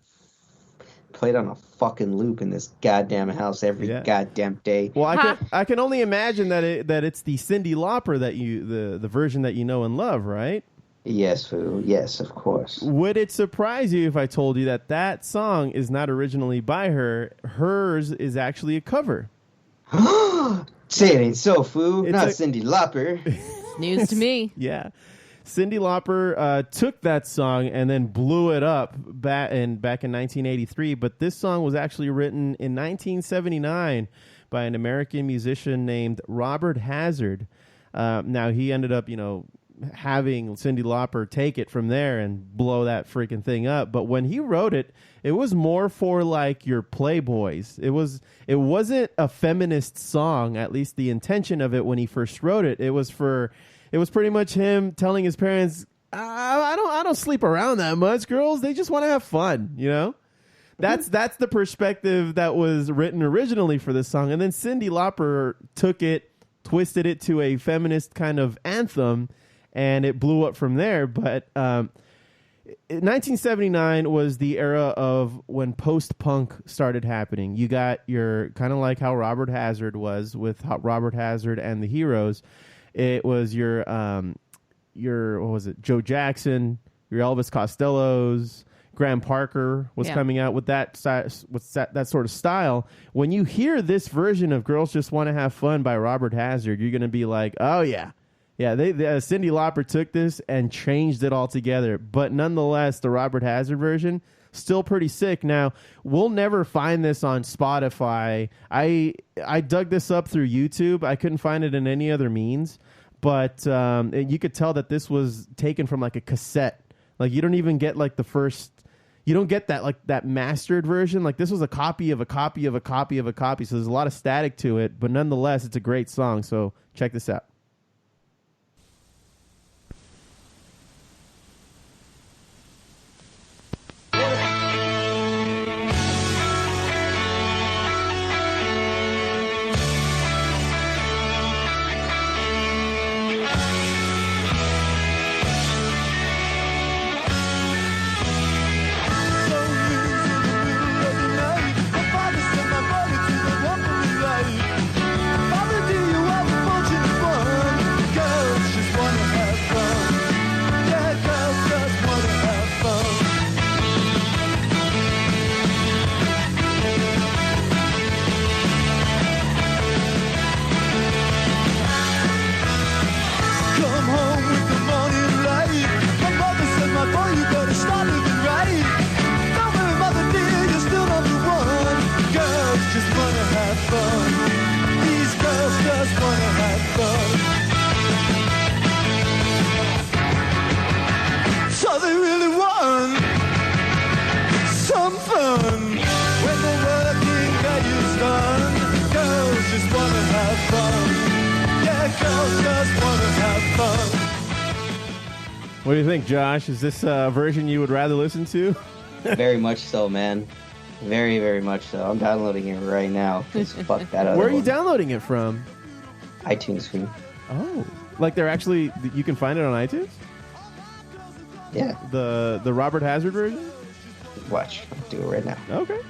played on a fucking loop in this goddamn house every goddamn day. Well, I can only imagine that it's the Cyndi Lauper that the version that you know and love, right? Yes, Foo. Yes, of course. Would it surprise you if I told you that song is not originally by her? Hers is actually a cover. Say it ain't so, Foo. Not Cyndi Lauper. News to me. Yeah. Cyndi Lauper took that song and then blew it up back in 1983. But this song was actually written in 1979 by an American musician named Robert Hazard. Now, he ended up, having Cyndi Lauper take it from there and blow that freaking thing up. But when he wrote it, it was more for like your playboys. It wasn't a feminist song, at least the intention of it when he first wrote it. It was pretty much him telling his parents, I don't sleep around that much. Girls, they just want to have fun, That's the perspective that was written originally for this song. And then Cyndi Lauper took it, twisted it to a feminist kind of anthem, and it blew up from there. But 1979 was the era of when post-punk started happening. You got your kind of like how Robert Hazard was with Robert Hazard and the Heroes. It was your what was it? Joe Jackson, your Elvis Costellos, Graham Parker was coming out with that sort of style. When you hear this version of "Girls Just Want to Have Fun" by Robert Hazard, you're gonna be like, "Oh yeah." Yeah, Cyndi Lauper took this and changed it all together. But nonetheless, the Robert Hazard version, still pretty sick. Now, we'll never find this on Spotify. I dug this up through YouTube. I couldn't find it in any other means. But you could tell that this was taken from like a cassette. Like you don't even get like you don't get that like that mastered version. Like this was a copy of a copy of a copy of a copy. So there's a lot of static to it. But nonetheless, it's a great song. So check this out. What do you think, Josh? Is this a version you would rather listen to? Very much so, man. Very, very much so. I'm downloading it right now. Fuck that other Where are you one. downloading it from? iTunes, Foo. Oh. Like they're actually, you can find it on iTunes? Yeah. The Robert Hazard version? Watch. I'll do it right now. Okay.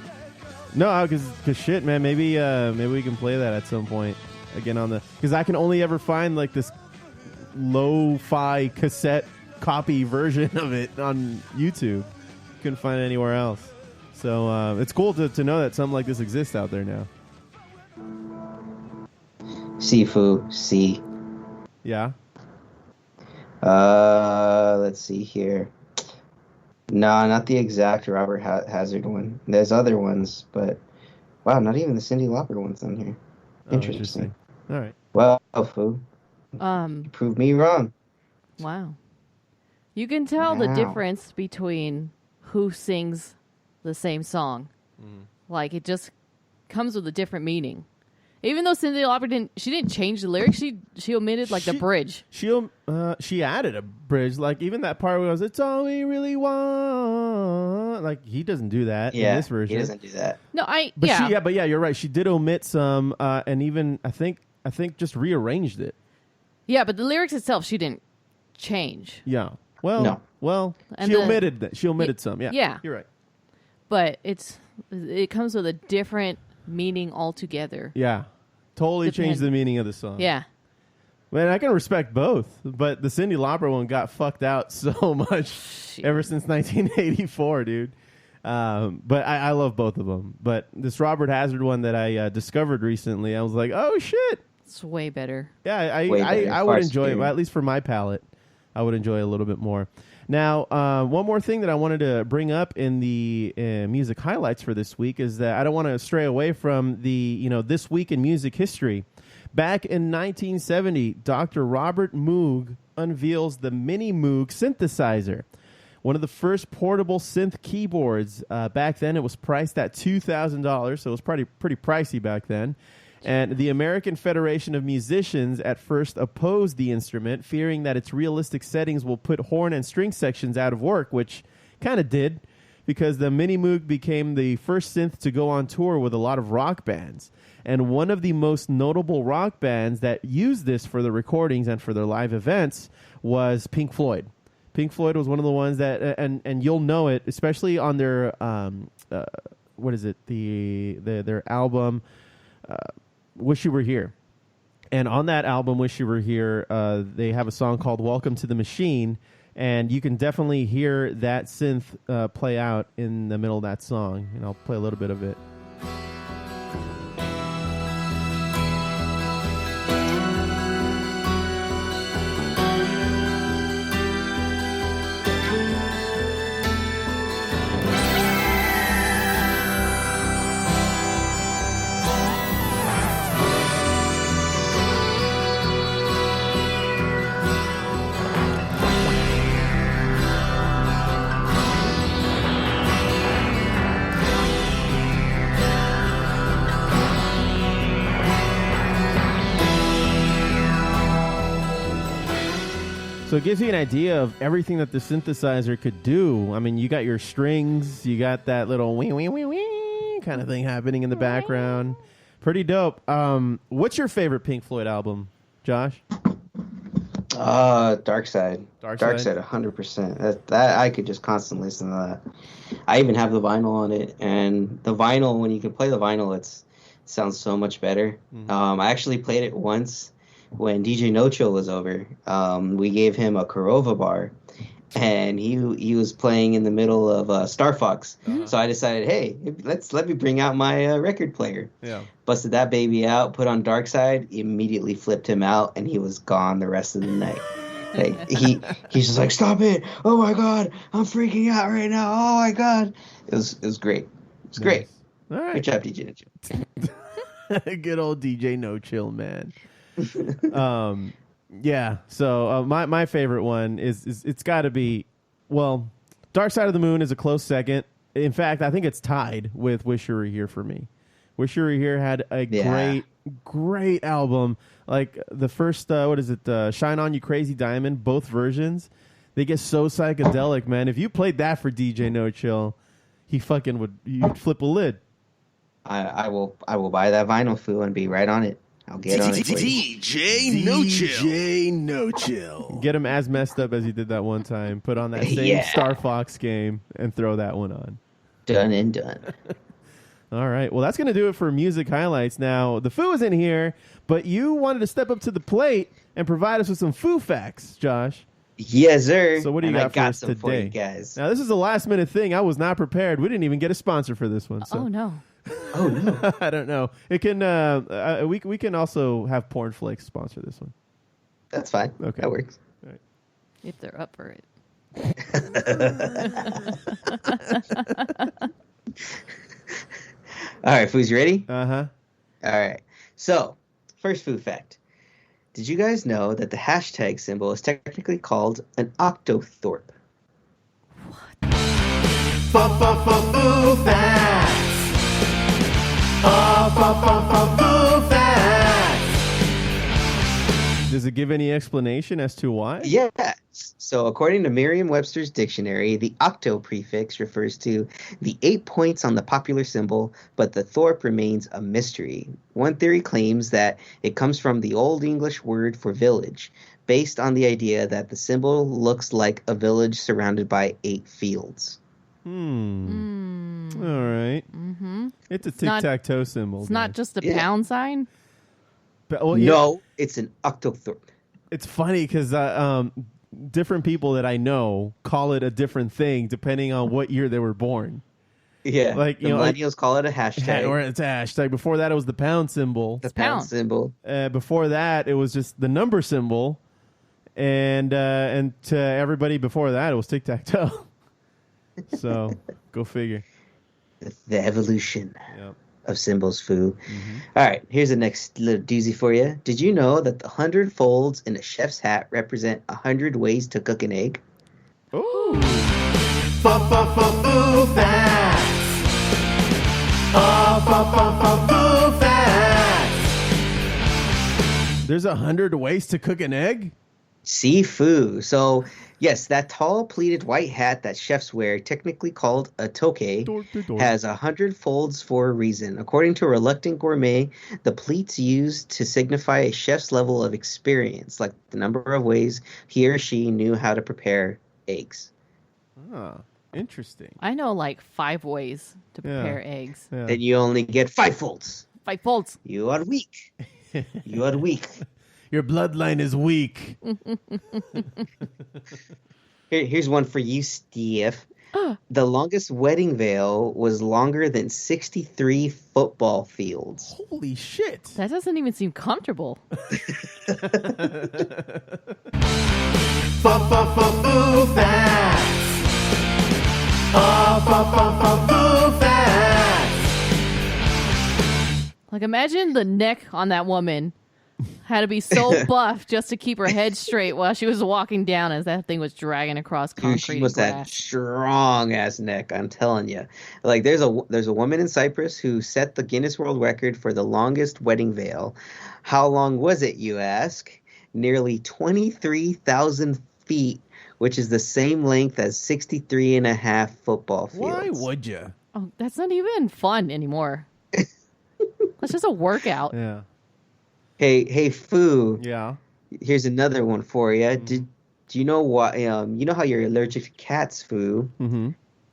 No, because shit, man, maybe we can play that at some point again on the, because I can only ever find like this lo-fi cassette copy version of it on YouTube. Couldn't find it anywhere else. So it's cool to know that something like this exists out there now. Sifu, C. Yeah. Let's see here. No, not the exact Robert Hazard one. There's other ones, but wow, not even the Cyndi Lauper one's on here. Interesting. All right. Well, Foo. You proved me wrong. Wow. You can tell the difference between who sings the same song. Like it just comes with a different meaning. Even though Cyndi Lauper didn't change the lyrics, she omitted like the bridge. She added a bridge, like even that part where it was, "It's all we really want." Like he doesn't do that in this version. He doesn't do that. No, But you're right. She did omit some, and even I think just rearranged it. Yeah, but the lyrics itself she didn't change. Yeah. Well, No. well, And she omitted that. She omitted some. Yeah. Yeah. You're right. but it comes with a different meaning altogether. Yeah. Totally changed the meaning of the song. Yeah. Man, I can respect both, but the Cyndi Lauper one got fucked out so much ever since 1984, dude. But I love both of them. But this Robert Hazard one that I discovered recently, I was like, oh, shit. It's way better. Yeah, I would enjoy it, at least for my palate. I would enjoy it a little bit more. Now, one more thing that I wanted to bring up in the music highlights for this week is that I don't want to stray away from the, this week in music history. Back in 1970, Dr. Robert Moog unveils the Minimoog Synthesizer, one of the first portable synth keyboards. Back then, it was priced at $2,000, so it was pretty pricey back then. And the American Federation of Musicians at first opposed the instrument, fearing that its realistic settings will put horn and string sections out of work, which kind of did, because the Minimoog became the first synth to go on tour with a lot of rock bands. And one of the most notable rock bands that used this for the recordings and for their live events was Pink Floyd. Pink Floyd was one of the ones that, and you'll know it, especially on their, what is it, their album, Wish You Were Here. And on that album, Wish You Were Here, they have a song called Welcome to the Machine, and you can definitely hear that synth play out in the middle of that song. And I'll play a little bit of it. So it gives you an idea of everything that the synthesizer could do. I mean, you got your strings, you got that little wee wee wee wee kind of thing happening in the background. Pretty dope. What's your favorite Pink Floyd album, Josh? Dark Side. Dark Side, 100%. That I could just constantly listen to that. I even have the vinyl on it, and the vinyl, when you can play the vinyl, it sounds so much better. Mm-hmm. I actually played it once when DJ No Chill was over. We gave him a Korova bar, and he was playing in the middle of Star Fox. So I decided, hey, let me bring out my record player. Yeah. Busted that baby out, put on Dark Side, immediately flipped him out, and he was gone the rest of the night. Like he's just like, stop it! Oh my god, I'm freaking out right now! Oh my god, it was great. It's great. All right, good job, DJ No Chill. Good old DJ No Chill, man. Yeah. So my favorite one is it's got to be, well, Dark Side of the Moon is a close second. In fact, I think it's tied with Wish You Were Here for me. Wish You Were Here had a great album. Like the first, Shine On You Crazy Diamond, both versions, they get so psychedelic, man. If you played that for DJ No Chill, you'd flip a lid. I will buy that vinyl, Foo, and be right on it. I'll get on it. DJ No Chill. DJ No Chill. Get him as messed up as he did that one time. Put on that same Star Fox game and throw that one on. Done and done. All right. Well, that's going to do it for music highlights. Now, the Foo is in here, but you wanted to step up to the plate and provide us with some Foo Facts, Josh. Yes, sir. So what do you got for us today? For you guys. Now, this is a last-minute thing. I was not prepared. We didn't even get a sponsor for this one. So. Oh, no. Oh, no. I don't know. It can. We can also have Porn Flakes sponsor this one. That's fine. Okay. That works. All right. If they're up for it. All right, Foos, you ready? Uh-huh. All right. So, first Foo fact. Did you guys know that the hashtag symbol is technically called an octothorpe? What? Foo Facts! Foo Facts! Does it give any explanation as to why? Yes. So according to Merriam-Webster's dictionary, the octo prefix refers to the 8 points on the popular symbol, but the thorpe remains a mystery. One theory claims that it comes from the Old English word for village, based on the idea that the symbol looks like a village surrounded by 8 fields. All right. Mm-hmm. It's a tic-tac-toe symbol. It's not just a pound sign? But, well, No, it's an octothorpe. It's funny because different people that I know call it a different thing depending on what year they were born. Yeah, like the millennials call it a hashtag. Or it's a hashtag. Before that, it was the pound symbol. The pound symbol. Before that, it was just the number symbol, and to everybody before that, it was tic-tac-toe. So go figure. The evolution of symbols, Foo. Mm-hmm. All right, here's the next little doozy for you. Did you know that the 100 folds in a chef's hat represent 100 ways to cook an egg? Ooh. Foo Facts. Foo Facts. There's 100 ways to cook an egg? Sifu. So, yes, that tall pleated white hat that chefs wear, technically called a toque, has 100 folds for a reason. According to Reluctant Gourmet, the pleats used to signify a chef's level of experience, like the number of ways he or she knew how to prepare eggs. Ah, interesting. I know like 5 ways to prepare eggs. Yeah. Then you only get 5 folds. 5 folds. You are weak. You are weak. Your bloodline is weak. Here's one for you, Steph. The longest wedding veil was longer than 63 football fields. Holy shit. That doesn't even seem comfortable. Foo Facts. Foo Facts. Like, imagine the neck on that woman had to be so buff just to keep her head straight while she was walking down as that thing was dragging across concrete. She must have strong ass neck, I'm telling you. Like, there's a woman in Cyprus who set the Guinness World Record for the longest wedding veil. How long was it, you ask? Nearly 23,000 feet, which is the same length as 63 and a half football fields. Why would you? Oh, that's not even fun anymore. That's just a workout. Yeah. Hey, Foo. Yeah. Here's another one for you. Do you know what? You know how you're allergic to cats, Foo? Mm-hmm.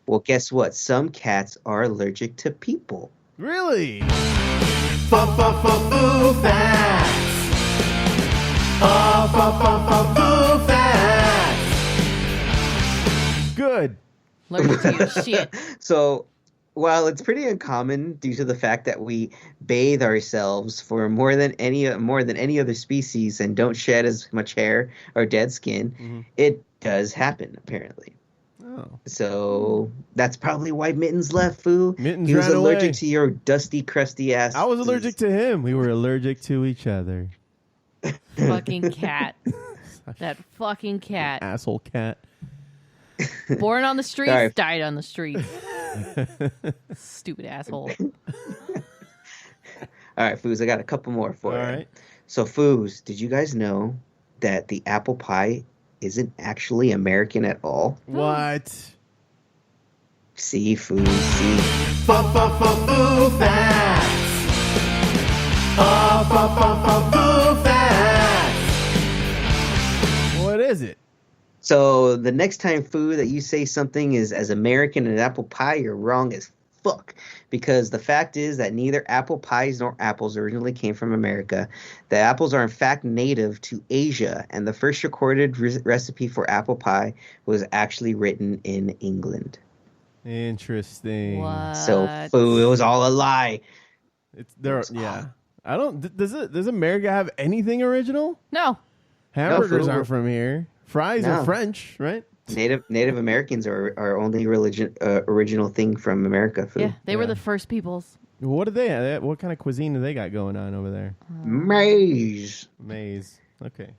Well, guess what? Some cats are allergic to people. Really? Foo Facts. Foo Facts. Good. Allergic to your shit. So, while it's pretty uncommon due to the fact that we bathe ourselves for more than any other species and don't shed as much hair or dead skin, it does happen apparently. Oh. So that's probably why Mittens left, Foo. Mittens he was ran allergic away. to your dusty, crusty ass. I was allergic to him. We were allergic to each other. Fucking cat. That fucking cat. Asshole cat. Born on the streets, Sorry. died on the streets. Stupid asshole. All right, Foos, I got a couple more for you. All right. So, Foos, did you guys know that the apple pie isn't actually American at all? What? See, Foos, see. Foo Facts. Foo Facts. What is it? So the next time, Foo, that you say something is as American as apple pie, you're wrong as fuck. Because the fact is that neither apple pies nor apples originally came from America. The apples are in fact native to Asia, and the first recorded recipe for apple pie was actually written in England. Interesting. What? So, Foo, it was all a lie. It's there. Yeah. I don't. Does America have anything original? No. Hamburgers Foo. aren't from here. Fries are French, right? Native Americans are only original thing from America. Foo. Yeah, they were the first peoples. What do they have? What kind of cuisine do they got going on over there? Maize. Okay.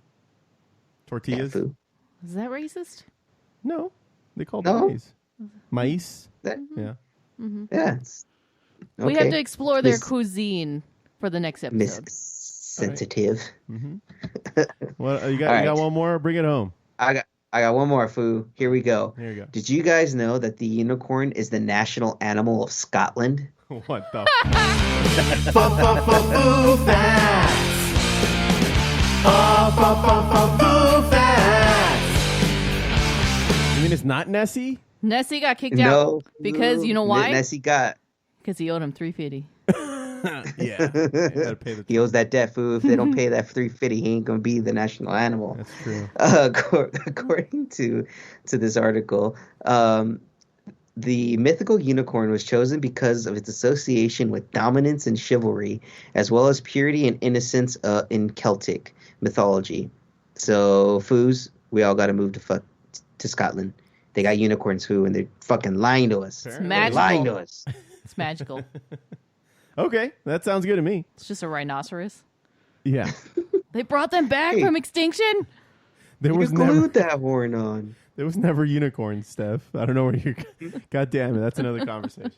Tortillas? Yeah, Foo. Is that racist? No. They call it No. maize. Maíz? That, Yeah. yeah. Okay. We have to explore their Miss- cuisine for the next episode. Miss Sensitive. Well, you got All right. one more? Bring it home. I got one more, Foo. Here we go. Here you go. Did you guys know that the unicorn is the national animal of Scotland? What the? Foo Facts. Foo Facts. You mean it's not Nessie? Nessie got kicked No, out because you know why? Nessie got. Because he owed him $350. Yeah. Gotta pay the He owes that debt, fool. If they don't pay that $350, he ain't gonna be the national animal. That's true. According to this article, the mythical unicorn was chosen because of its association with dominance and chivalry, as well as purity and innocence in Celtic mythology. So, Foos, we all got to move to Scotland. They got unicorns, and they're fucking lying to us. It's They're magical. lying to us. It's magical. Okay, that sounds good to me. It's just a rhinoceros. Yeah. They brought them back Hey. from extinction. There You was glued that horn on. There was never unicorns, Steph. I don't know where you're. God damn it, that's another conversation.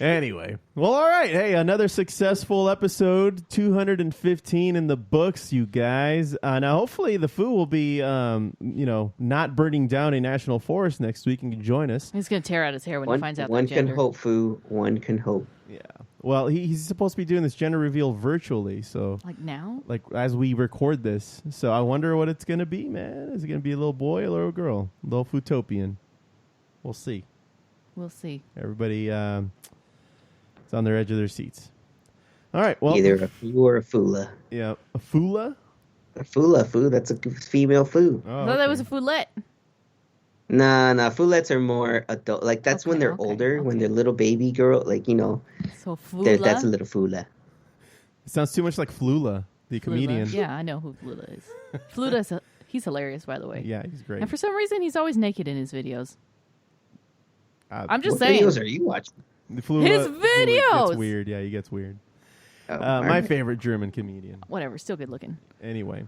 Anyway, well, all right. Hey, another successful episode, 215 in the books, you guys. Now, hopefully, the Foo will be, not burning down a national forest next week and can join us. He's gonna tear out his hair when he finds out. One their can gender. hope, Foo. One can hope. Yeah. Well, he's supposed to be doing this gender reveal virtually, so Like now? like as we record this. So I wonder what it's gonna be, man. Is it gonna be a little boy or a little girl? A little Footopian. We'll see. We'll see. Everybody is on their edge of their seats. All right. Well, Either a Foo or a Fula. yeah, a Fula. A Fula, Foo. That's a female Foo. Oh, I thought that was a foulette. Nah, Fulettes are more adult. Like, that's when they're older, when they're little baby girl. Like, So Fula. that's a little Fula. It sounds too much like Flula, the comedian. Yeah, I know who Flula is. Flula's he's hilarious, by the way. Yeah, he's great. And for some reason, he's always naked in his videos. I'm just What saying. videos are you watching? The Flula, His Flula videos! gets weird. Yeah, he gets weird. Oh, My alright. favorite German comedian. Whatever, still good looking. Anyway,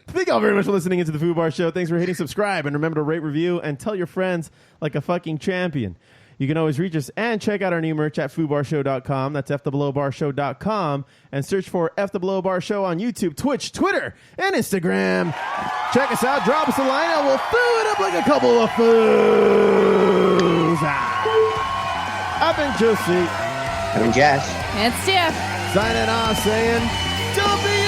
thank y'all very much for listening into the Foo Bar Show. Thanks for hitting subscribe, and remember to rate, review, and tell your friends like a fucking champion. You can always reach us and check out our new merch at FooBarShow.com. That's FTheBelowBarShow.com, and search for F the Below Bar Show on YouTube, Twitch, Twitter, and Instagram. Check us out. Drop us a line, and we'll foo it up like a couple of foos. I've been Josie. I'm Josh. And Steph. Signing off, saying, don't be